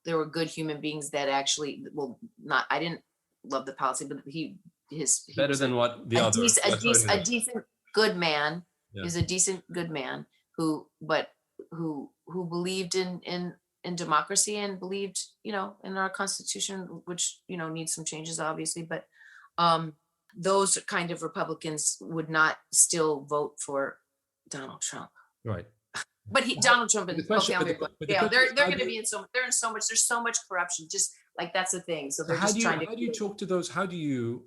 [SPEAKER 2] there were good human beings that actually, I didn't love the policy, but he better than what the other, a decent good man. Is a decent good man who believed in democracy and believed in our Constitution, which needs some changes obviously, but those kind of Republicans would not still vote for Donald Trump,
[SPEAKER 1] right?
[SPEAKER 2] But Donald Trump and they're going to be in there's so much corruption, just like that's the thing. So they're how do you
[SPEAKER 1] talk to those? How do you,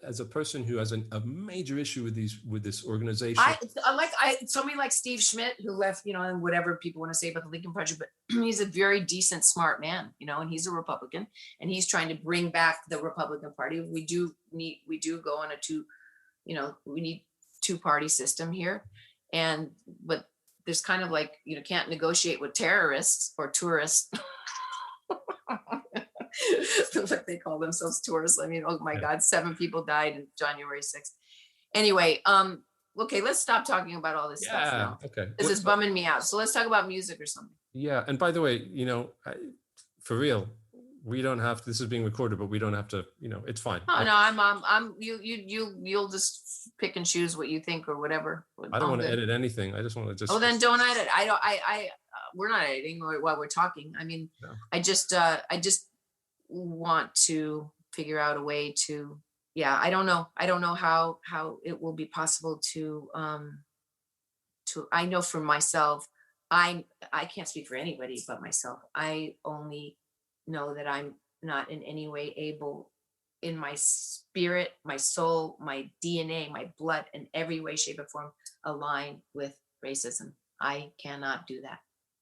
[SPEAKER 1] as a person who has a major issue with this organization?
[SPEAKER 2] Somebody like Steve Schmidt, who left, and whatever people want to say about the Lincoln Project, but he's a very decent, smart man, and he's a Republican, and he's trying to bring back the Republican Party. We do go on we need two-party system here, but there's kind of like, can't negotiate with terrorists or tourists. Like they call themselves tourists. I mean, oh my God, 7 people died in January 6th. Anyway, okay, let's stop talking about all this stuff now.
[SPEAKER 1] Okay.
[SPEAKER 2] This is bumming me out. So let's talk about music or something.
[SPEAKER 1] Yeah. And by the way, for real, we don't have to, this is being recorded, but we don't have to, it's fine.
[SPEAKER 2] Oh, no, you'll just pick and choose what you think or whatever.
[SPEAKER 1] I don't want to edit anything. I just want to just.
[SPEAKER 2] Oh, then don't edit. We're not editing while we're talking. I mean, no. I just want to figure out a way to, I don't know how it will be possible to I know for myself, I can't speak for anybody but myself. I only know that I'm not in any way able, in my spirit, my soul, my DNA, my blood, in every way, shape, or form, align with racism. I cannot do that.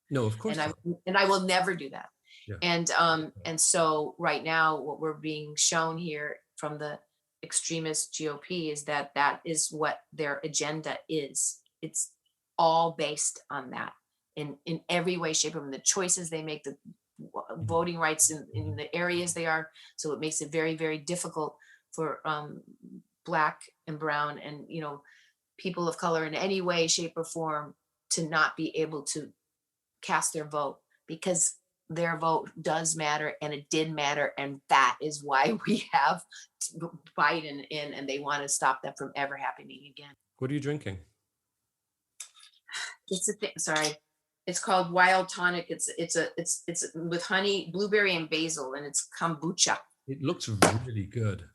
[SPEAKER 1] No, of course.
[SPEAKER 2] And I will never do that. Yeah. And so right now, what we're being shown here from the extremist GOP is that is what their agenda is. It's all based on that in every way, shape, or form. The choices they make, the voting rights in the areas they are. So it makes it very, very difficult for Black and brown and, people of color in any way, shape, or form to not be able to cast their vote, because their vote does matter, and it did matter, and that is why we have Biden in, and they want to stop that from ever happening again.
[SPEAKER 1] What are you drinking?
[SPEAKER 2] It's a thing. Sorry, it's called Wild Tonic. It's with honey, blueberry, and basil, and it's kombucha. It
[SPEAKER 1] looks really good.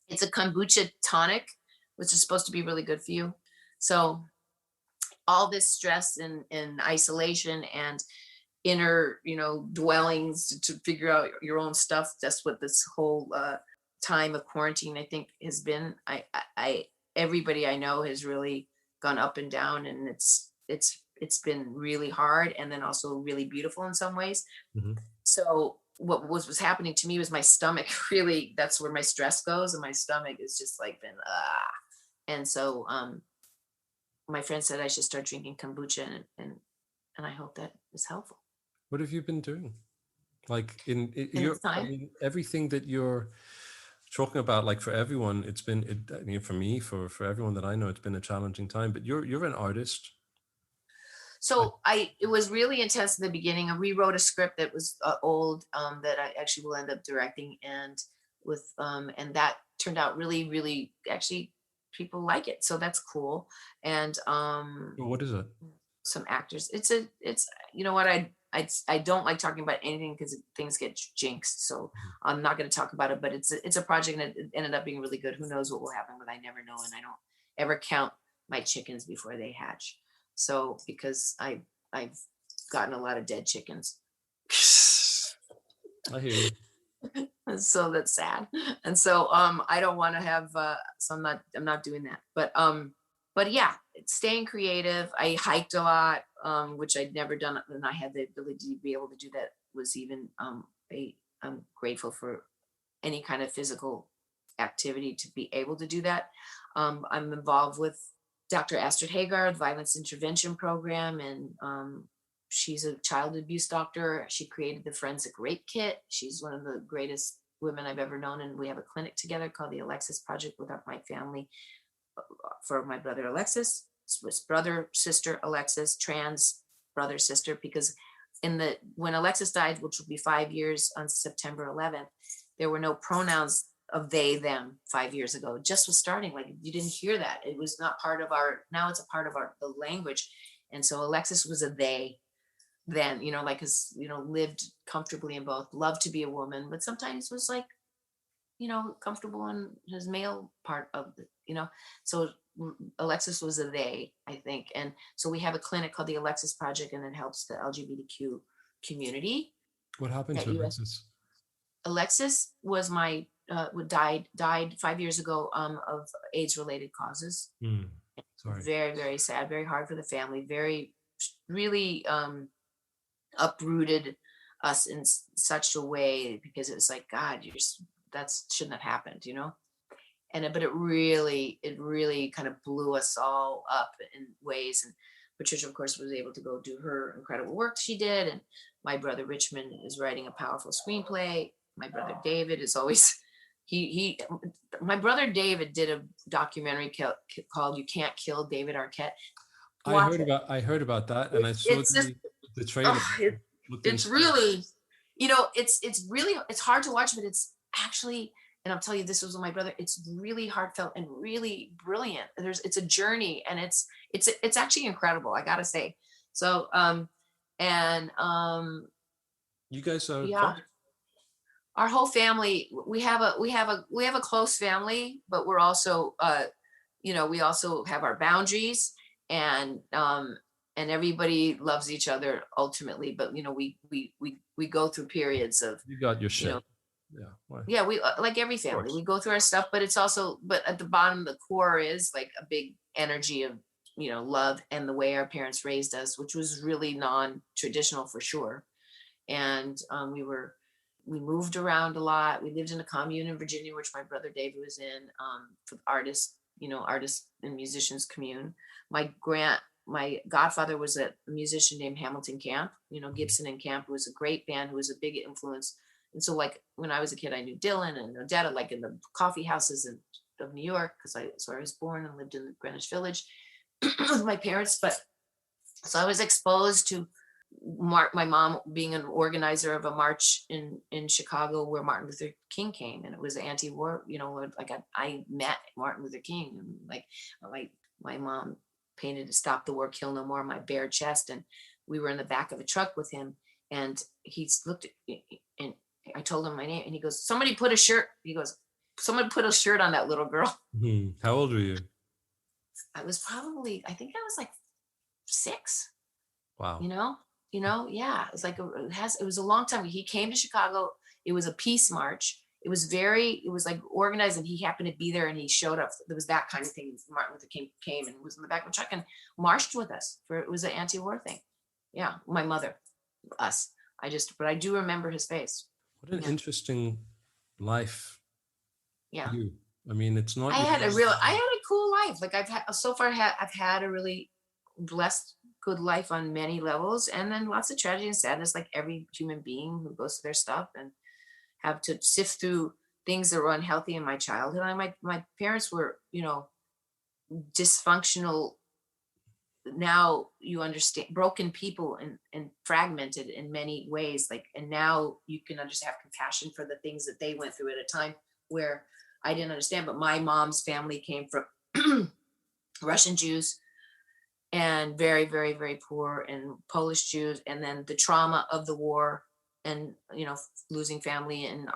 [SPEAKER 2] It's a kombucha tonic, which is supposed to be really good for you. So all this stress and isolation and inner, dwellings to figure out your own stuff. That's what this whole time of quarantine, I think, has been. I everybody I know has really gone up and down, and it's been really hard, and then also really beautiful in some ways.
[SPEAKER 1] Mm-hmm.
[SPEAKER 2] So what was happening to me was my stomach really, that's where my stress goes, and my stomach is just like been and so my friend said I should start drinking kombucha, and I hope that is helpful.
[SPEAKER 1] What have you been doing? Like
[SPEAKER 2] In this
[SPEAKER 1] I
[SPEAKER 2] time?
[SPEAKER 1] mean, everything that you're talking about, like for everyone, I mean, for me, for everyone that I know, it's been a challenging time, but you're an artist.
[SPEAKER 2] So it was really intense in the beginning. I rewrote a script that was old, that I actually will end up directing, and that turned out really, really, actually people like it. So that's cool. And
[SPEAKER 1] What is it?
[SPEAKER 2] some actors, it's you know what, I don't like talking about anything because things get jinxed. So I'm not going to talk about it, but it's a project, and it ended up being really good. Who knows what will happen, but I never know. And I don't ever count my chickens before they hatch. So because I've gotten a lot of dead chickens.
[SPEAKER 1] I hear you.
[SPEAKER 2] So that's sad. And so I don't want to have so I'm not doing that. But yeah, it's staying creative. I hiked a lot, which I'd never done, and I had the ability to be able to do that. Was even I'm grateful for any kind of physical activity to be able to do that. I'm involved with Dr. Astrid Hagar, Violence Intervention Program, and she's a child abuse doctor. She created the Forensic Rape Kit. She's one of the greatest women I've ever known, and we have a clinic together called the Alexis Project with my family, for my brother Alexis, his brother, sister Alexis, trans brother, sister, because when Alexis died, which will be 5 years on September 11th, there were no pronouns of they, them 5 years ago. It just was starting. Like, you didn't hear that. It was not part of now it's a part of the language. And so Alexis was a they then, lived comfortably in both, loved to be a woman, but sometimes was like, comfortable in his male part of so Alexis was a they, I think. And so we have a clinic called the Alexis Project, and it helps the LGBTQ community.
[SPEAKER 1] What happened to Alexis?
[SPEAKER 2] Alexis was died 5 years ago of AIDS related causes.
[SPEAKER 1] Sorry.
[SPEAKER 2] Very, very sad, very hard for the family, very, really uprooted us in such a way, because it was like, God, that shouldn't have happened, but it really kind of blew us all up in ways. And Patricia, of course, was able to go do her incredible work she did. And my brother Richmond is writing a powerful screenplay. My brother David is always, my brother David did a documentary called "You Can't Kill David Arquette."
[SPEAKER 1] I heard about that, and I saw the trailer.
[SPEAKER 2] It's really, it's hard to watch, but it's actually, and I'll tell you, this was with my brother, it's really heartfelt and really brilliant. It's a journey, and it's actually incredible, I gotta say. So
[SPEAKER 1] you guys are
[SPEAKER 2] our whole family, we have a close family, but we're also we also have our boundaries, and everybody loves each other ultimately, but we go through periods of,
[SPEAKER 1] you got your shit.
[SPEAKER 2] Yeah, we like every family, we go through our stuff, but it's also, but at the bottom, the core is like a big energy of love, and the way our parents raised us, which was really non-traditional for sure. And we moved around a lot. We lived in a commune in Virginia, which my brother David was in, for artists and musicians commune. My godfather was a musician named Hamilton Camp, Gibson and Camp, who was a great band, who was a big influence. And so, like, when I was a kid, I knew Dylan and Odetta, like in the coffee houses of New York, because I was born and lived in the Greenwich Village with my parents. But so I was exposed to my mom being an organizer of a march in Chicago where Martin Luther King came, and it was anti-war. Like I met Martin Luther King, and like my mom painted "Stop the War, Kill No More" on my bare chest, and we were in the back of a truck with him, and he looked at me, and I told him my name, and he goes, "Somebody put a shirt." He goes, "Someone put a shirt on that little girl."
[SPEAKER 1] How old were you?
[SPEAKER 2] I was probably, I think I was like 6.
[SPEAKER 1] Wow.
[SPEAKER 2] You know, yeah, it's like it was a long time. He came to Chicago. It was a peace march. It was like organized, and he happened to be there, and he showed up. There was that kind of thing. Martin Luther King came and was in the back of the truck and marched with us for, it was an anti-war thing. Yeah, my mother, us. But I do remember his face.
[SPEAKER 1] What an
[SPEAKER 2] Yeah,
[SPEAKER 1] interesting life.
[SPEAKER 2] yeah.
[SPEAKER 1] You. I mean, it's not.
[SPEAKER 2] I had a cool life. Like I've had a really blessed, good life on many levels, and then lots of tragedy and sadness, like every human being who goes through their stuff and have to sift through things that were unhealthy in my childhood. My parents were, dysfunctional. Now you understand, broken people and fragmented in many ways. Like, and now you can just have compassion for the things that they went through at a time where I didn't understand. But my mom's family came from Russian Jews and very, very, very poor, and Polish Jews, and then the trauma of the war, and losing family, and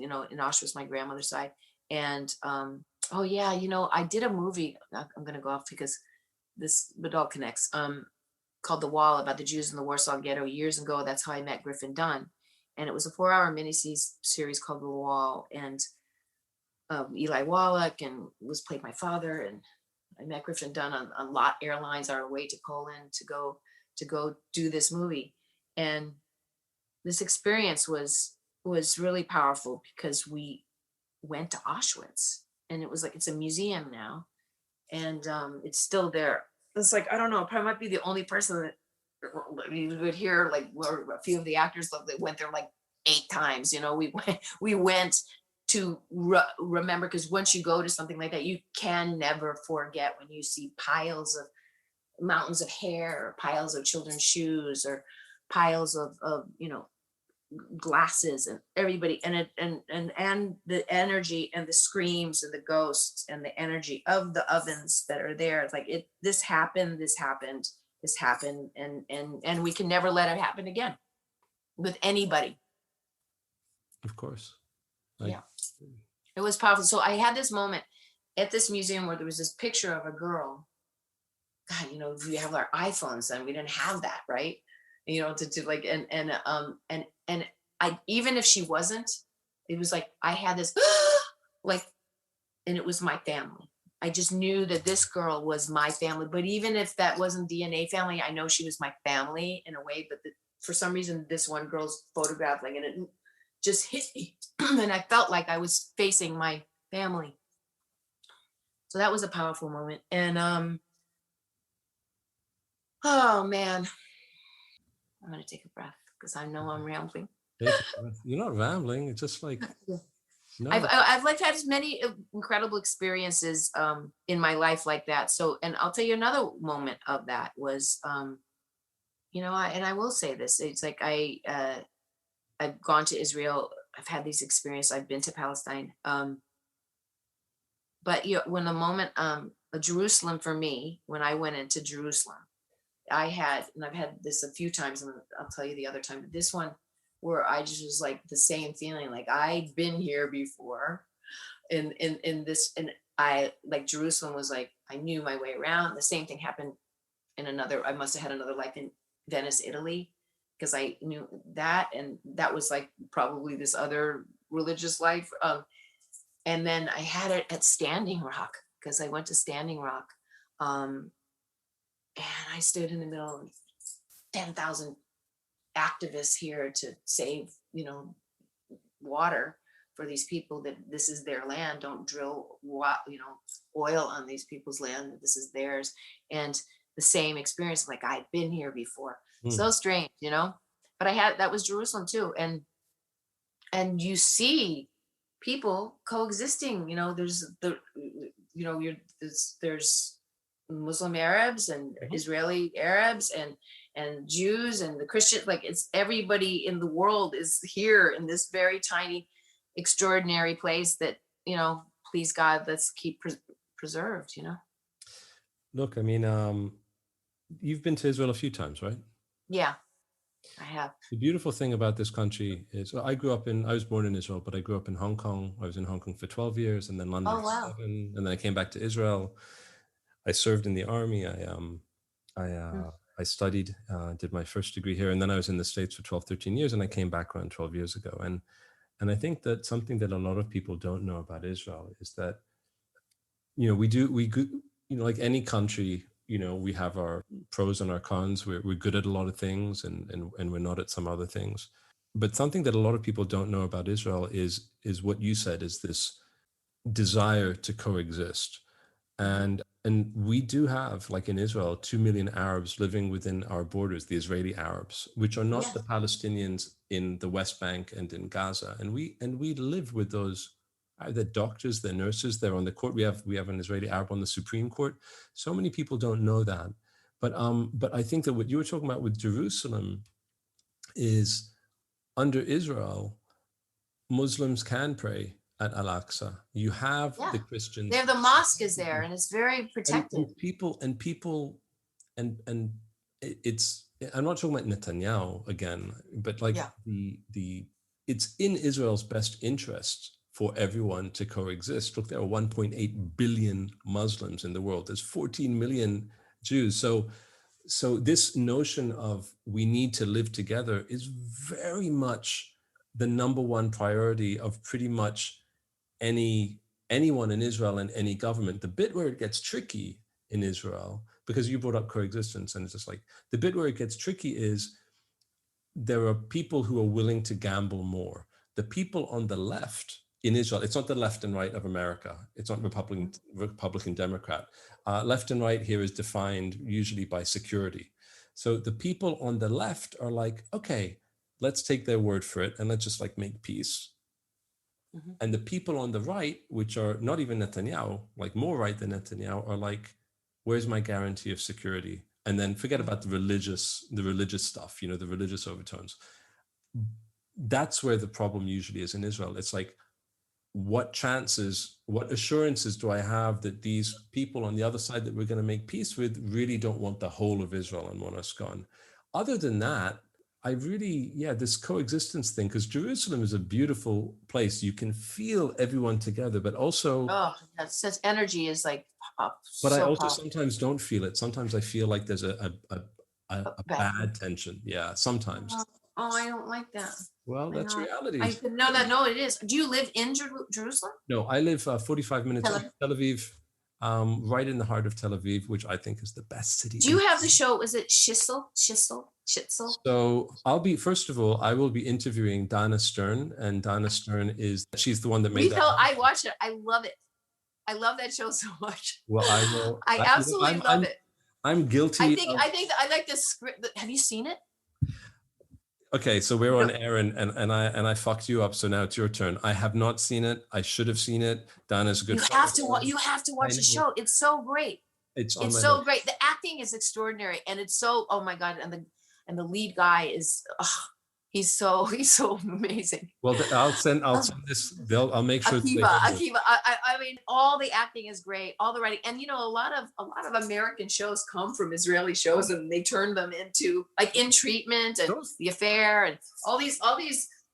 [SPEAKER 2] in Auschwitz, my grandmother's side. And oh yeah, I did a movie. I'm gonna go off because it all connects. Called The Wall, about the Jews in the Warsaw Ghetto years ago. That's how I met Griffin Dunn, and it was a 4-hour miniseries called The Wall, and Eli Wallach, and was played my father, and I met Griffin Dunn on Lot Airlines, our way to Poland to go do this movie. And this experience was really powerful because we went to Auschwitz, and it was like, it's a museum now, and it's still there. It's like, I don't know, I probably might be the only person that you would hear, like, a few of the actors that went there like 8 times. We went to remember, because once you go to something like that, you can never forget when you see piles of mountains of hair, or piles of children's shoes, or piles of glasses, and everybody, and the energy, and the screams, and the ghosts, and the energy of the ovens that are there. It's like, this happened, and we can never let it happen again with anybody.
[SPEAKER 1] Of course.
[SPEAKER 2] Yeah, it was powerful. So I had this moment at this museum where there was this picture of a girl. God, we have our iPhones, and we didn't have that, right? To do like, and I, even if she wasn't, it was like I had this like, and it was my family. I just knew that this girl was my family. But even if that wasn't DNA family, I know she was my family in a way. But for some reason, this one girl's photograph, like, and it just hit me, and I felt like I was facing my family. So that was a powerful moment. And oh man, I'm gonna take a breath because I know I'm rambling.
[SPEAKER 1] You're not rambling. It's just like, no.
[SPEAKER 2] I've like had many incredible experiences in my life like that. So, and I'll tell you another moment of that was, and I will say this. It's like I've gone to Israel. I've had these experiences. I've been to Palestine. But when the moment, Jerusalem for me, when I went into Jerusalem, and I've had this a few times, and I'll tell you the other time, but this one where I just was like the same feeling, like I'd been here before in this, and I, like, Jerusalem was like, I knew my way around. The same thing happened I must have had another life in Venice, Italy, because I knew that, and that was like probably this other religious life. And then I had it at Standing Rock, because I went to Standing Rock, and I stood in the middle of 10,000 activists here to save, water for these people, that this is their land. Don't drill, oil on these people's land. This is theirs. And the same experience, like I'd been here before. So strange, but that was Jerusalem too. And you see people coexisting, there's Muslim Arabs and Israeli Arabs and Jews and the Christian, like, it's everybody in the world is here in this very tiny, extraordinary place that, please God, let's keep preserved,
[SPEAKER 1] Look, I mean, you've been to Israel a few times, right?
[SPEAKER 2] Yeah, I have.
[SPEAKER 1] The beautiful thing about this country is, I was born in Israel, but I grew up in Hong Kong. I was in Hong Kong for 12 years, and then London for 7, and then I came back to Israel. I served in the army. I studied, did my first degree here, and then I was in the States for 12, 13 years, and I came back around 12 years ago. And I think that something that a lot of people don't know about Israel is that, like any country, we have our pros and our cons. We're good at a lot of things, and we're not at some other things. But something that a lot of people don't know about Israel is what you said, is this desire to coexist. And we do have, like in Israel, 2 million Arabs living within our borders, the Israeli Arabs, which are not the Palestinians in the West Bank and in Gaza. And we live with those. They're doctors, they're nurses, they're on the court. We have an Israeli Arab on the Supreme Court. So many people don't know that. But I think that what you were talking about with Jerusalem is, under Israel, Muslims can pray at Al-Aqsa. You have the Christians.
[SPEAKER 2] There, the mosque is there, and it's very protected.
[SPEAKER 1] And it's. I'm not talking about Netanyahu again, but like it's in Israel's best interest for everyone to coexist. Look, there are 1.8 billion Muslims in the world. There's 14 million Jews. So this notion of we need to live together is very much the number one priority of pretty much anyone in Israel and any government. The bit where it gets tricky in Israel, because you brought up coexistence, and it's just like the bit where it gets tricky is there are people who are willing to gamble more. The people on the left in Israel, it's not the left and right of America. It's not Republican, Democrat. Left and right here is defined usually by security. So the people on the left are like, okay, let's take their word for it, and let's just like make peace. And the people on the right, which are not even Netanyahu, like more right than Netanyahu, are like, where's my guarantee of security? And then forget about the religious stuff, the religious overtones. That's where the problem usually is in Israel. It's like, what assurances do I have that these people on the other side that we're going to make peace with really don't want the whole of Israel and want us gone? Other than that, I really, this coexistence thing, because Jerusalem is a beautiful place. You can feel everyone together, but also...
[SPEAKER 2] such energy is like...
[SPEAKER 1] but I also sometimes don't feel it. Sometimes I feel like there's a bad tension. Yeah, sometimes.
[SPEAKER 2] I don't like that.
[SPEAKER 1] Well, that's reality.
[SPEAKER 2] No, it is. Do you live in Jerusalem?
[SPEAKER 1] No, I live 45 minutes from Tel Aviv, right in the heart of Tel Aviv, which I think is the best city.
[SPEAKER 2] Do you have the show? Is it Shitzel?
[SPEAKER 1] So first of all, I will be interviewing Dana Stern, and Dana Stern she's the one that made that.
[SPEAKER 2] I watched it. I love it. I love that show so much.
[SPEAKER 1] Well, I will.
[SPEAKER 2] I absolutely love it.
[SPEAKER 1] I'm guilty.
[SPEAKER 2] I think I like the script. Have you seen it?
[SPEAKER 1] Okay, so we're on air, and I fucked you up. So now it's your turn. I have not seen it. I should have seen it. Dana's a good.
[SPEAKER 2] You have to watch the show. It's so great. It's so great. The acting is extraordinary, and it's so, oh my God, and the lead guy is, he's so amazing.
[SPEAKER 1] Well, I'll send this. I'll make sure.
[SPEAKER 2] Akiva. I mean, all the acting is great, all the writing, and a lot of American shows come from Israeli shows, and they turn them into like In Treatment and The Affair and all these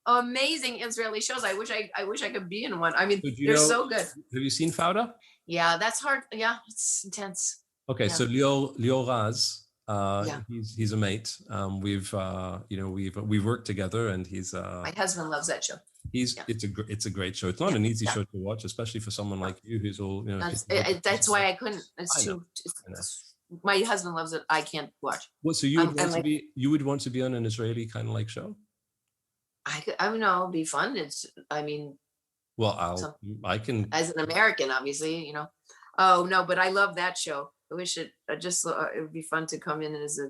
[SPEAKER 2] amazing Israeli shows. I wish I could be in one. I mean, they're so good.
[SPEAKER 1] Have you seen Fauda?
[SPEAKER 2] Yeah, that's hard. Yeah, it's intense.
[SPEAKER 1] Okay, so Lior Raz. He's a mate. We've worked together, and he's
[SPEAKER 2] my husband loves that show.
[SPEAKER 1] It's a great show. It's not an easy show to watch, especially for someone like you who's all
[SPEAKER 2] that's why I couldn't. My husband loves it. I can't watch.
[SPEAKER 1] Well, so you would want to be on an Israeli kind of like show?
[SPEAKER 2] I don't know, it'd be fun.
[SPEAKER 1] I can,
[SPEAKER 2] as an American, obviously, Oh no, but I love that show. I wish it would be fun to come in as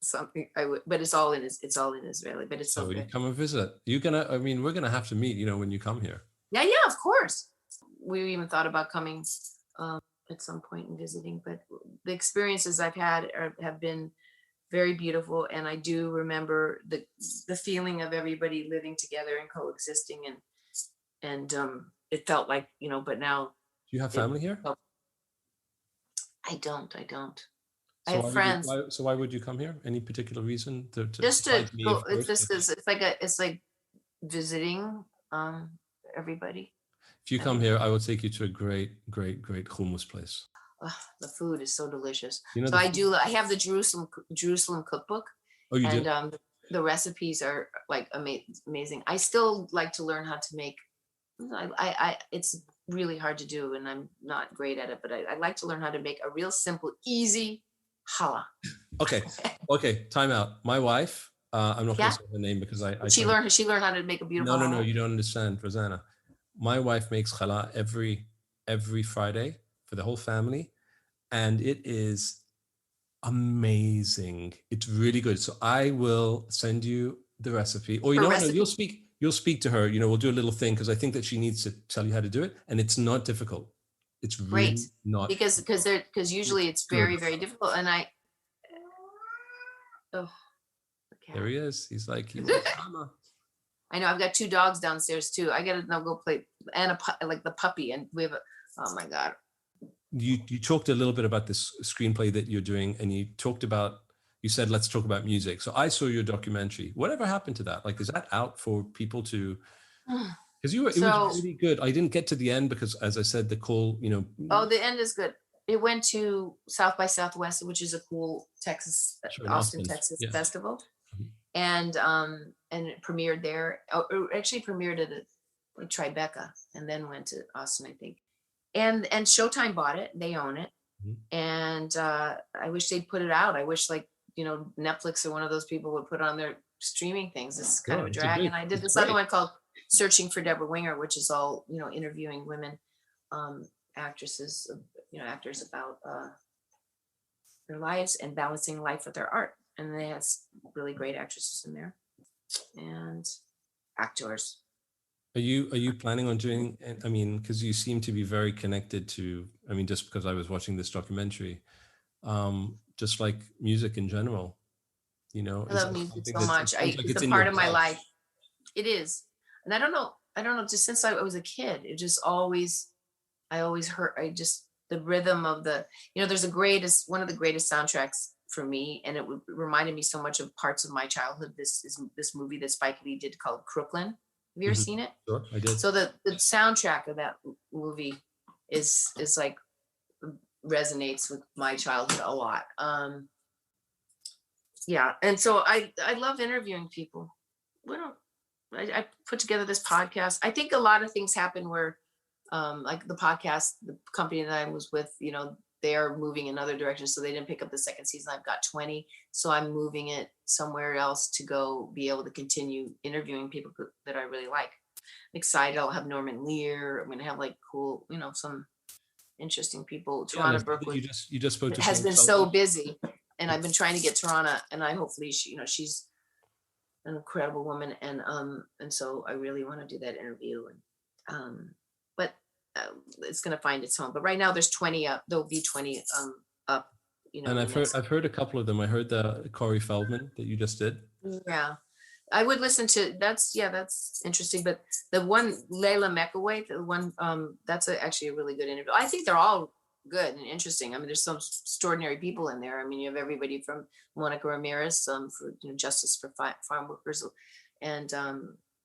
[SPEAKER 2] something. I would, but it's all in Israeli. But it's so good.
[SPEAKER 1] You come and visit. We're gonna have to meet. When you come here.
[SPEAKER 2] Yeah, of course. We even thought about coming at some point and visiting. But the experiences I've had have been very beautiful, and I do remember the feeling of everybody living together and coexisting, and it felt like But now,
[SPEAKER 1] do you have family here?
[SPEAKER 2] I don't. I
[SPEAKER 1] So
[SPEAKER 2] have friends.
[SPEAKER 1] So why would you come here? Any particular reason to
[SPEAKER 2] just to go? It's like visiting everybody.
[SPEAKER 1] If you come here, I will take you to a great hummus place.
[SPEAKER 2] the food is so delicious.
[SPEAKER 1] You know
[SPEAKER 2] So I have the Jerusalem cookbook,
[SPEAKER 1] Oh, you
[SPEAKER 2] and
[SPEAKER 1] do?
[SPEAKER 2] the recipes are like amazing. I still like to learn how to make. It's really hard to do, and I'm not great at it. But I like to learn how to make a real simple, easy challah.
[SPEAKER 1] Okay. Time out. My wife. I'm not going
[SPEAKER 2] Yeah,
[SPEAKER 1] to say her name because I
[SPEAKER 2] she
[SPEAKER 1] told her.
[SPEAKER 2] learned. She learned how to make a beautiful
[SPEAKER 1] No.
[SPEAKER 2] challah.
[SPEAKER 1] You don't understand, Rosanna. My wife makes challah every Friday for the whole family, and it is amazing. It's really good. So I will send you the recipe, or you
[SPEAKER 2] Her
[SPEAKER 1] know what? No,
[SPEAKER 2] recipe.
[SPEAKER 1] you'll speak to her. We'll do a little thing because I think that she needs to tell you how to do it, and it's not difficult. It's
[SPEAKER 2] Great,
[SPEAKER 1] really not
[SPEAKER 2] because usually it's
[SPEAKER 1] good.
[SPEAKER 2] very difficult, and oh,
[SPEAKER 1] There he is. He's like, he wants mama.
[SPEAKER 2] I know I've got 2 dogs downstairs too. I gotta now go play, and like the puppy, and we have oh my God.
[SPEAKER 1] You talked a little bit about this screenplay that you're doing, and you said let's talk about music. So I saw your documentary. Whatever happened to that? Like, is that out for people to? Because it was really good. I didn't get to the end because, as I said, the call.
[SPEAKER 2] Oh, the end is good. It went to South by Southwest, which is a cool Austin, Texas festival, and it premiered there. It actually premiered at Tribeca, and then went to Austin, I think. And Showtime bought it. They own it, and I wish they'd put it out. I wish Netflix or one of those people would put on their streaming things. It's kind of a drag. And I did this other one called Searching for Deborah Winger, which is all interviewing women actresses, actors about their lives and balancing life with their art. And they have really great actresses in there and actors.
[SPEAKER 1] Are you planning on doing? I mean, because you seem to be very connected to. I mean, just because I was watching this documentary, just like music in general.
[SPEAKER 2] I love music so much. It's a part of my life. It is, and I don't know. Just since I was a kid, it just I always heard. The rhythm of there's one of the greatest soundtracks for me, and it reminded me so much of parts of my childhood. This movie that Spike Lee did called Crooklyn. Have you ever seen it?
[SPEAKER 1] Sure, I did.
[SPEAKER 2] So the soundtrack of that movie is like resonates with my childhood a lot. Yeah, and so I love interviewing people. I put together this podcast. I think a lot of things happen where, like the podcast, the company that I was with, they are moving in other directions, so they didn't pick up the second season. I've got 20, so I'm moving it somewhere else to go be able to continue interviewing people that I really like. I'm excited. I'll have Norman Lear. I'm going to have like cool, some interesting people. Tarana Burkwood.
[SPEAKER 1] You just spoke to
[SPEAKER 2] has been so busy, and I've been trying to get Tarana, and I hopefully she's an incredible woman, and so I really want to do that interview, and but it's going to find its home. But right now there's 20 up. There'll be 20 up.
[SPEAKER 1] And I've heard a couple of them. I heard the Corey Feldman that you just did.
[SPEAKER 2] Yeah, I would listen to. That's interesting. But the one Layla Mekaway, the one that's actually a really good interview. I think they're all good and interesting. I mean, there's some extraordinary people in there. I mean, you have everybody from Monica Ramirez, for Justice for Farm Workers, and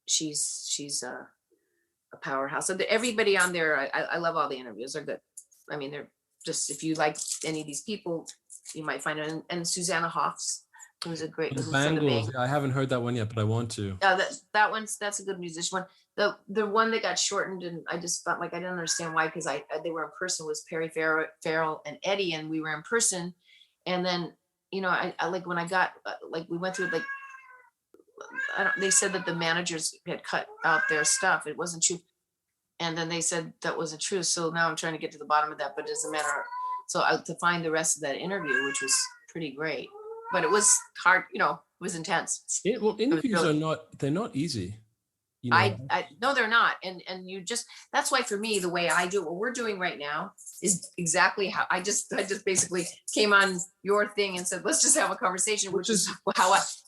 [SPEAKER 2] she's a powerhouse. So everybody on there, I love all the interviews. They're good. I mean, they're just, if you like any of these people, you might find it. And Susanna Hoffs, who's a great
[SPEAKER 1] Bangles. I haven't heard that one yet, but I want to.
[SPEAKER 2] That's a good musician one. The one that got shortened, and I just felt like I didn't understand why, because they were in person, was Perry Farrell and Eddie, and we were in person. And then I like when I got we went through they said that the managers had cut out their stuff. It wasn't true. And then they said that wasn't true. So now I'm trying to get to the bottom of that, but it doesn't matter. So to find the rest of that interview, which was pretty great, but it was hard, it was intense.
[SPEAKER 1] Interviews they're not easy.
[SPEAKER 2] No, they're not. And that's why for me, the way I do it, what we're doing right now is exactly how I just basically came on your thing and said, let's just have a conversation, which is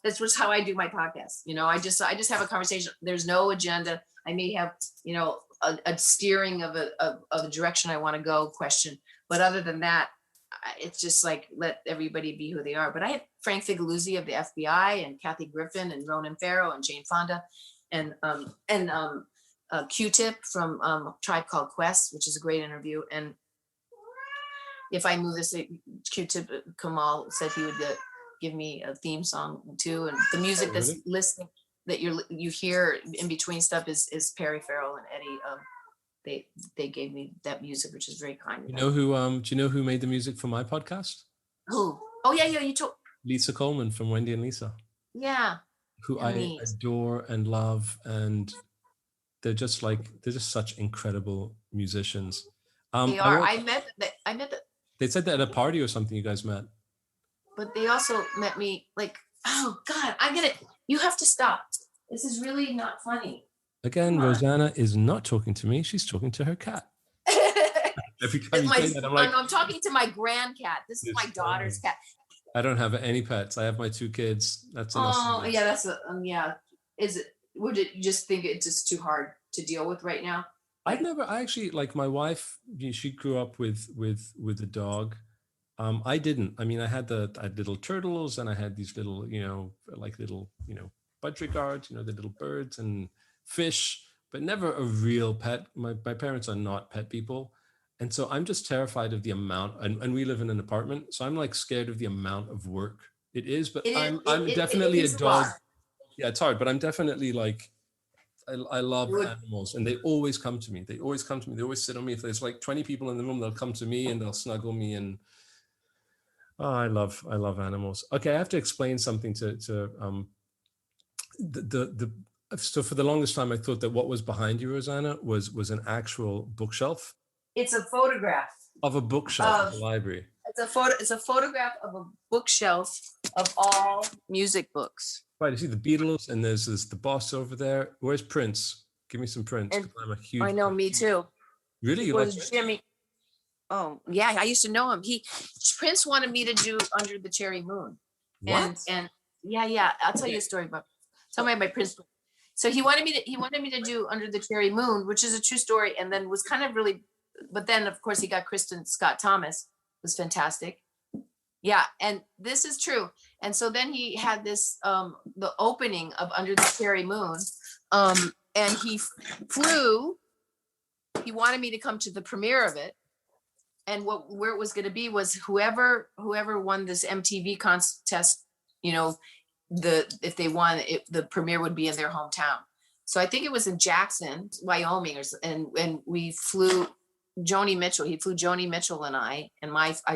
[SPEAKER 2] that's just how I do my podcast. I just have a conversation. There's no agenda. I may have, a steering of a direction I want to go question. But other than that, it's just like, let everybody be who they are. But I had Frank Figaluzzi of the FBI, and Kathy Griffin, and Ronan Farrow, and Jane Fonda, and Q-Tip from Tribe Called Quest, which is a great interview. And if I move this, Q-Tip Kamal said he would give me a theme song too. And the music that's listening that you hear in between stuff is Perry Farrell and Eddie. They gave me that music, which is very kind of them.
[SPEAKER 1] Do you know who made the music for my podcast?
[SPEAKER 2] Who? Oh yeah, you told
[SPEAKER 1] Lisa Coleman from Wendy and Lisa.
[SPEAKER 2] Yeah.
[SPEAKER 1] Who I adore and love, and they're just such incredible musicians.
[SPEAKER 2] They are. I met
[SPEAKER 1] They said that at a party or something you guys met.
[SPEAKER 2] But they also met me like, oh God, you have to stop. This is really not funny.
[SPEAKER 1] Again, Rosanna is not talking to me. She's talking to her cat. Every time you say that,
[SPEAKER 2] I'm talking to my grandcat. This is my daughter's cat.
[SPEAKER 1] I don't have any pets. I have my 2 kids. That's enough.
[SPEAKER 2] Oh yeah, that's Is it? Would it? You just think it's just too hard to deal with right now?
[SPEAKER 1] I actually, like my wife. She grew up with a dog. I didn't. I mean, I had little turtles, and I had these little, budgerigars, the little birds and fish, but never a real pet. My parents are not pet people. And so I'm just terrified of the amount, and we live in an apartment, so I'm like scared of the amount of work it is. But I'm definitely a dog. Yeah, it's hard, but I'm definitely like, I love animals, and they always come to me. They always sit on me. If there's like 20 people in the room, they'll come to me and they'll snuggle me. And I love animals. Okay, I have to explain something to so for the longest time, I thought that what was behind you, Rosanna, was an actual bookshelf.
[SPEAKER 2] It's a photograph
[SPEAKER 1] of a bookshelf in the library.
[SPEAKER 2] It's a photograph of a bookshelf of all music books.
[SPEAKER 1] Right, you see the Beatles, and there's the boss over there. Where's Prince? Give me some Prince. I'm a huge.
[SPEAKER 2] I know, me too.
[SPEAKER 1] Really, you like Prince?
[SPEAKER 2] Jimmy? Oh yeah, I used to know him. Prince wanted me to do Under the Cherry Moon.
[SPEAKER 1] What?
[SPEAKER 2] And yeah, I'll tell you a story about. Tell me about Prince. So he wanted me to do Under the Cherry Moon, which is a true story, and then was kind of really. But then, of course, he got Kristen Scott Thomas. It was fantastic. Yeah, and this is true. And so then he had this, the opening of Under the Cherry Moon, and he flew. He wanted me to come to the premiere of it, and where it was going to be was whoever won this MTV contest, if they won, the premiere would be in their hometown. So I think it was in Jackson, Wyoming, and we flew. Joni Mitchell. He flew Joni Mitchell and I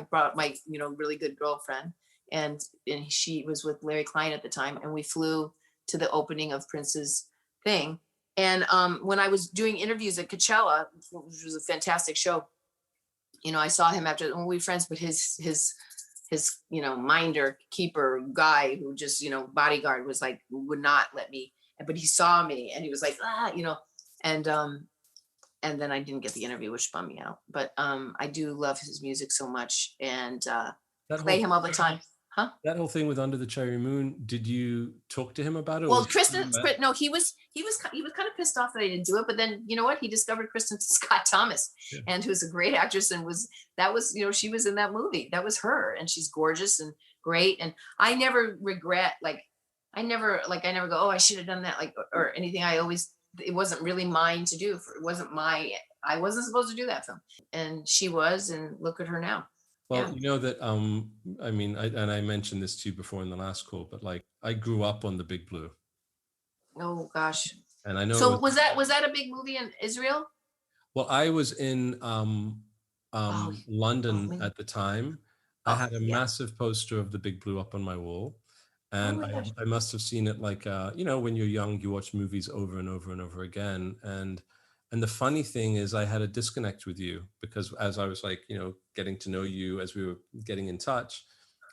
[SPEAKER 2] brought my, really good girlfriend, and she was with Larry Klein at the time, and we flew to the opening of Prince's thing. And when I was doing interviews at Coachella, which was a fantastic show, I saw him after, we were friends, but his minder keeper guy who just, bodyguard was like, would not let me, but he saw me and he was like, and then I didn't get the interview, which bummed me out. But I do love his music so much, and play him all the time. Huh?
[SPEAKER 1] That whole thing with Under the Cherry Moon. Did you talk to him about it?
[SPEAKER 2] Well, no, he was kind of pissed off that I didn't do it. But then you know what? He discovered Kristen Scott Thomas, and who's a great actress, and she was in that movie. That was her, and she's gorgeous and great. And I never regret I never go, oh, I should have done that, or anything. It wasn't really mine to do. I wasn't supposed to do that film, and she was, and look at her now.
[SPEAKER 1] Well, that, I mentioned this to you before in the last call, but I grew up on the Big Blue.
[SPEAKER 2] Oh gosh.
[SPEAKER 1] And I know.
[SPEAKER 2] So was that a big movie in Israel?
[SPEAKER 1] Well, I was in London at the time. I had a massive poster of the Big Blue up on my wall. And I must have seen it when you're young, you watch movies over and over and over again. And the funny thing is I had a disconnect with you, because as I was getting to know you, as we were getting in touch,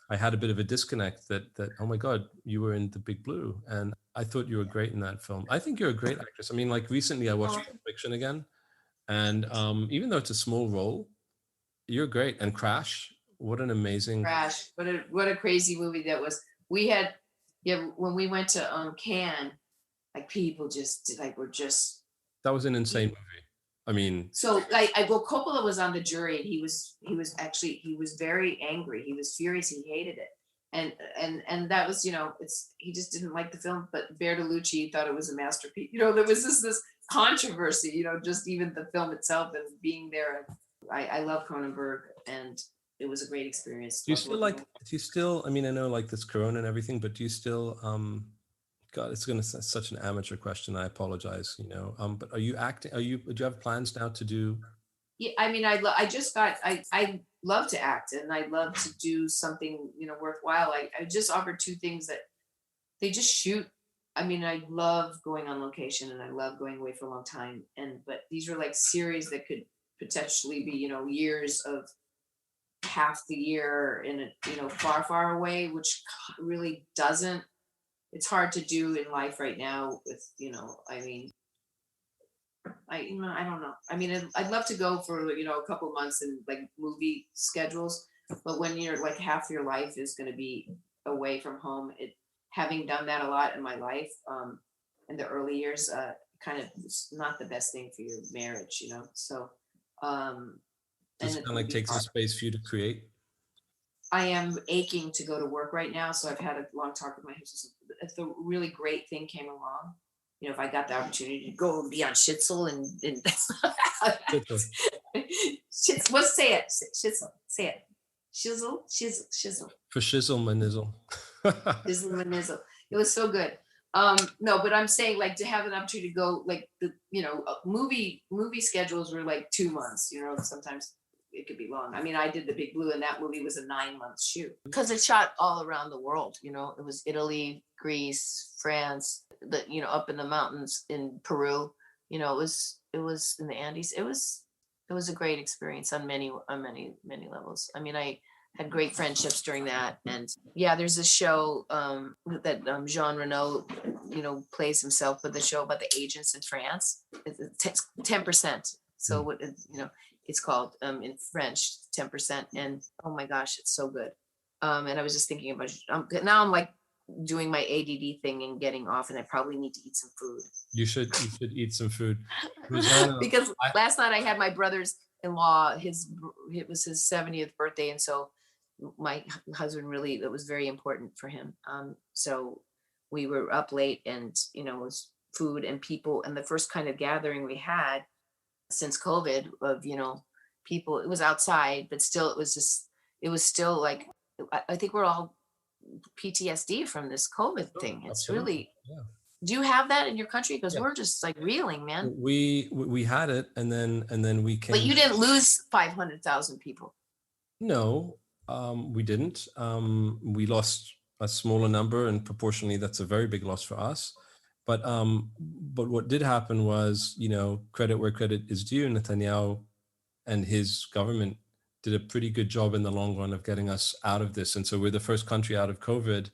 [SPEAKER 1] I had a bit of a disconnect that, oh my God, you were in the Big Blue. And I thought you were great in that film. I think you're a great actress. I mean, recently I watched Fiction again. And even though it's a small role, you're great. And Crash, what an amazing.
[SPEAKER 2] Crash, what a crazy movie that was. We had, when we went to Cannes, people just were just.
[SPEAKER 1] That was an insane movie. I mean. So
[SPEAKER 2] Coppola was on the jury, and he was very angry. He was furious. He hated it, and that was he just didn't like the film. But Bertolucci thought it was a masterpiece. There was this controversy. Just even the film itself and being there. I love Cronenberg, and it was a great experience.
[SPEAKER 1] Do you
[SPEAKER 2] Loved
[SPEAKER 1] still
[SPEAKER 2] working
[SPEAKER 1] like,
[SPEAKER 2] with-
[SPEAKER 1] do you still, I mean, I know like this Corona and everything, but do you still, God, it's going to such an amateur question. I apologize, you know, but are you acting, do you have plans now to do?
[SPEAKER 2] Yeah, I mean, I just got, I love to act and I love to do something, you know, worthwhile. I just offered two things that they just shoot. I mean, I love going on location and I love going away for a long time. But these were like series that could potentially be, you know, years of half the year in a, you know, far, far away, which really doesn't, it's hard to do in life right now with, you know, I mean, you know, I don't know. I mean, I'd love to go for, you know, a couple months in like movie schedules, but when you're like half your life is going to be away from home, having done that a lot in my life, in the early years, kind of it's not the best thing for your marriage, you know? So,
[SPEAKER 1] Does
[SPEAKER 2] and
[SPEAKER 1] it
[SPEAKER 2] it
[SPEAKER 1] kind of
[SPEAKER 2] would
[SPEAKER 1] like
[SPEAKER 2] be
[SPEAKER 1] take some
[SPEAKER 2] hard.
[SPEAKER 1] space for you to create?
[SPEAKER 2] I am aching to go to work right now. So I've had a long talk with my husband. If the really great thing came along, you know, if I got the opportunity to go and be on Schitzel and Schitzel, let's say it. Schitzel, say it. Shizzle.
[SPEAKER 1] For shizzle manizzle.
[SPEAKER 2] Shizzle and nizzle. It was so good. No, but I'm saying like to have an opportunity to go like the, you know, movie schedules were like 2 months, you know, sometimes it could be long. I mean, I did The Big Blue and that movie was a 9-month shoot because it shot all around the world. You know, it was Italy, Greece, France, you know, up in the mountains in Peru. You know, it was in the Andes. It was a great experience on many levels. I mean, I had great friendships during that. And yeah, there's a show that Jean Reno, you know, plays himself with the show about the agents in France. It's 10%. So what, you know, it's called in French 10%. And oh my gosh, it's so good. And I was just thinking about now I'm like doing my ADD thing and getting off, and I probably need to eat some food.
[SPEAKER 1] You should eat some food. Rosanna,
[SPEAKER 2] because last night I had my brother's-in-law, it was his 70th birthday. And so my husband really, it was very important for him. So we were up late and, you know, it was food and people. And the first kind of gathering we had since COVID of, you know, people, it was outside, but still, it was still like, I think we're all PTSD from this COVID thing. It's
[SPEAKER 1] absolutely.
[SPEAKER 2] really,
[SPEAKER 1] Yeah.
[SPEAKER 2] do you have that in your country? Because
[SPEAKER 1] Yeah.
[SPEAKER 2] we're just like reeling, man.
[SPEAKER 1] We had it, and then we came.
[SPEAKER 2] But you didn't lose 500,000 people.
[SPEAKER 1] No, we didn't. We lost a smaller number, and proportionally, that's a very big loss for us. But what did happen was, you know, credit where credit is due. Netanyahu and his government did a pretty good job in the long run of getting us out of this, and so we're the first country out of COVID.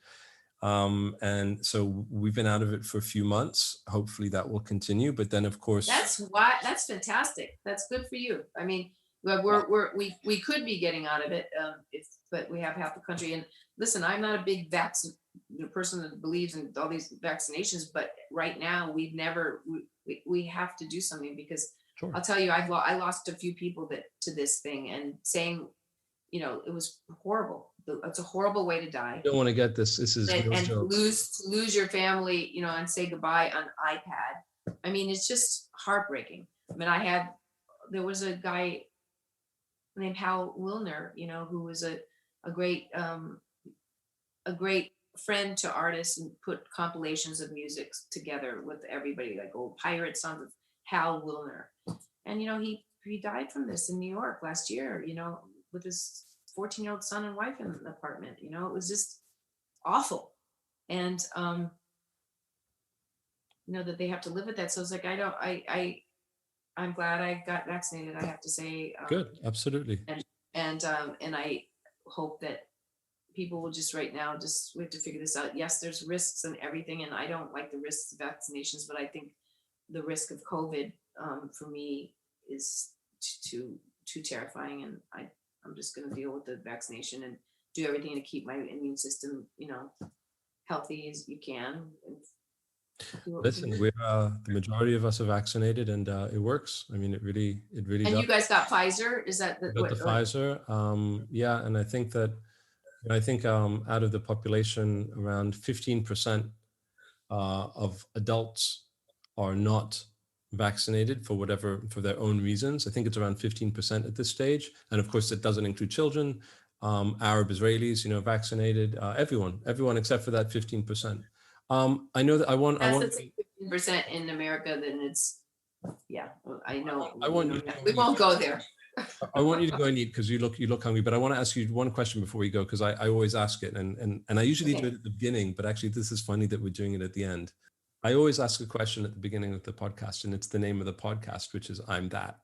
[SPEAKER 1] And so we've been out of it for a few months. Hopefully that will continue. But then, of course,
[SPEAKER 2] that's fantastic. That's good for you. I mean, we could be getting out of it, but we have half the country. And listen, I'm not a big person that believes in all these vaccinations, but right now we have to do something because
[SPEAKER 1] sure.
[SPEAKER 2] I'll tell you, I lost a few people to this thing, and saying, you know, it was horrible. It's a horrible way to die.
[SPEAKER 1] You don't want to get this. This is
[SPEAKER 2] and lose your family, you know, and say goodbye on iPad. I mean, it's just heartbreaking. I mean, there was a guy named Hal Wilner, you know, who was a great friend to artists and put compilations of music together with everybody, like old pirate songs of Hal Wilner. And, you know, he died from this in New York last year, you know, with his 14-year-old son and wife in an apartment. You know, it was just awful. And you know, that they have to live with that. So it's like, I'm glad I got vaccinated, I have to say.
[SPEAKER 1] Good, absolutely.
[SPEAKER 2] And I hope that people will just right now, we have to figure this out. Yes, there's risks and everything, and I don't like the risks of vaccinations, but I think the risk of COVID for me is too terrifying, and I'm just going to deal with the vaccination and do everything to keep my immune system, you know, healthy as you can.
[SPEAKER 1] Listen, we're the majority of us are vaccinated, and it works. I mean, it really
[SPEAKER 2] And
[SPEAKER 1] does.
[SPEAKER 2] you guys got Pfizer? Is that
[SPEAKER 1] the Pfizer? Yeah, and I think out of the population, around 15% of adults are not vaccinated for their own reasons. I think it's around 15% at this stage. And of course, it doesn't include children, Arab Israelis, vaccinated, everyone except for that 15%. I know that I want
[SPEAKER 2] 15% in America, then it's, yeah, I know. We won't go there.
[SPEAKER 1] I want you to go and eat because you look hungry, but I want to ask you one question before we go, because I always ask it, and I usually do it at the beginning, but actually this is funny that we're doing it at the end. I always ask a question at the beginning of the podcast, and it's the name of the podcast, which is I'm That.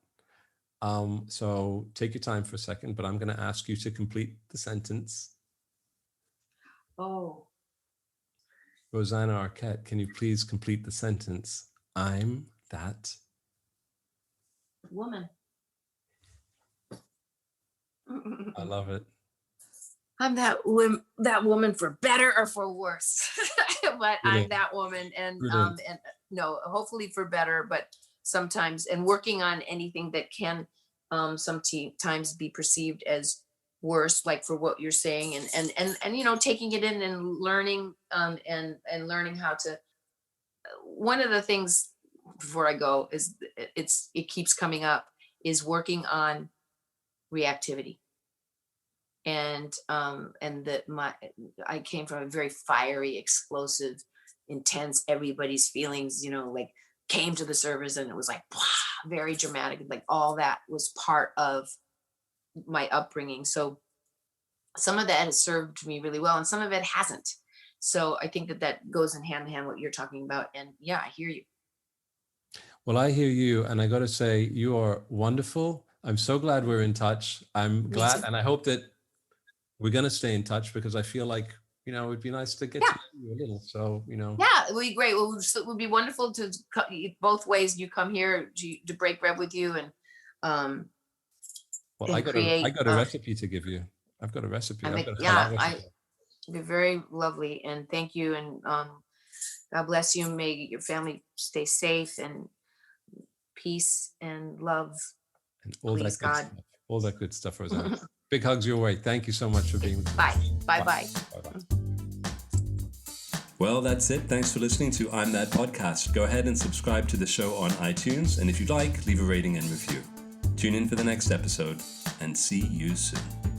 [SPEAKER 1] So take your time for a second, but I'm going to ask you to complete the sentence.
[SPEAKER 2] Oh.
[SPEAKER 1] Rosanna Arquette, can you please complete the sentence? I'm that
[SPEAKER 2] woman.
[SPEAKER 1] I love it.
[SPEAKER 2] I'm that woman for better or for worse, but
[SPEAKER 1] Brilliant.
[SPEAKER 2] I'm that woman, and no, hopefully for better, but sometimes, and working on anything that can sometimes be perceived as worse, like for what you're saying, and taking it in and learning and learning how to. One of the things before I go is it keeps coming up is working on reactivity. And I came from a very fiery, explosive, intense, everybody's feelings, like came to the service and it was like, very dramatic. Like all that was part of my upbringing. So some of that has served me really well and some of it hasn't. So I think that goes in hand in hand what you're talking about. And yeah, I hear you.
[SPEAKER 1] Well, I hear you. And I got to say, you are wonderful. I'm so glad we're in touch. I'm glad. And I hope that we're going to stay in touch because I feel like, it'd be nice to get to know you a little. So,
[SPEAKER 2] Yeah, it would be great. Well, it would be wonderful to both ways. You come here to break bread with you and
[SPEAKER 1] well, I got a recipe to give you. I've got a recipe. It'd
[SPEAKER 2] be very lovely. And thank you. And God bless you. May your family stay safe and peace and love.
[SPEAKER 1] And all that good stuff, Rosanna. Big hugs your way. Thank you so much for being with us.
[SPEAKER 2] Bye. Bye.
[SPEAKER 1] Well, that's it. Thanks for listening to I'm That Podcast. Go ahead and subscribe to the show on iTunes. And if you'd like, leave a rating and review. Tune in for the next episode and see you soon.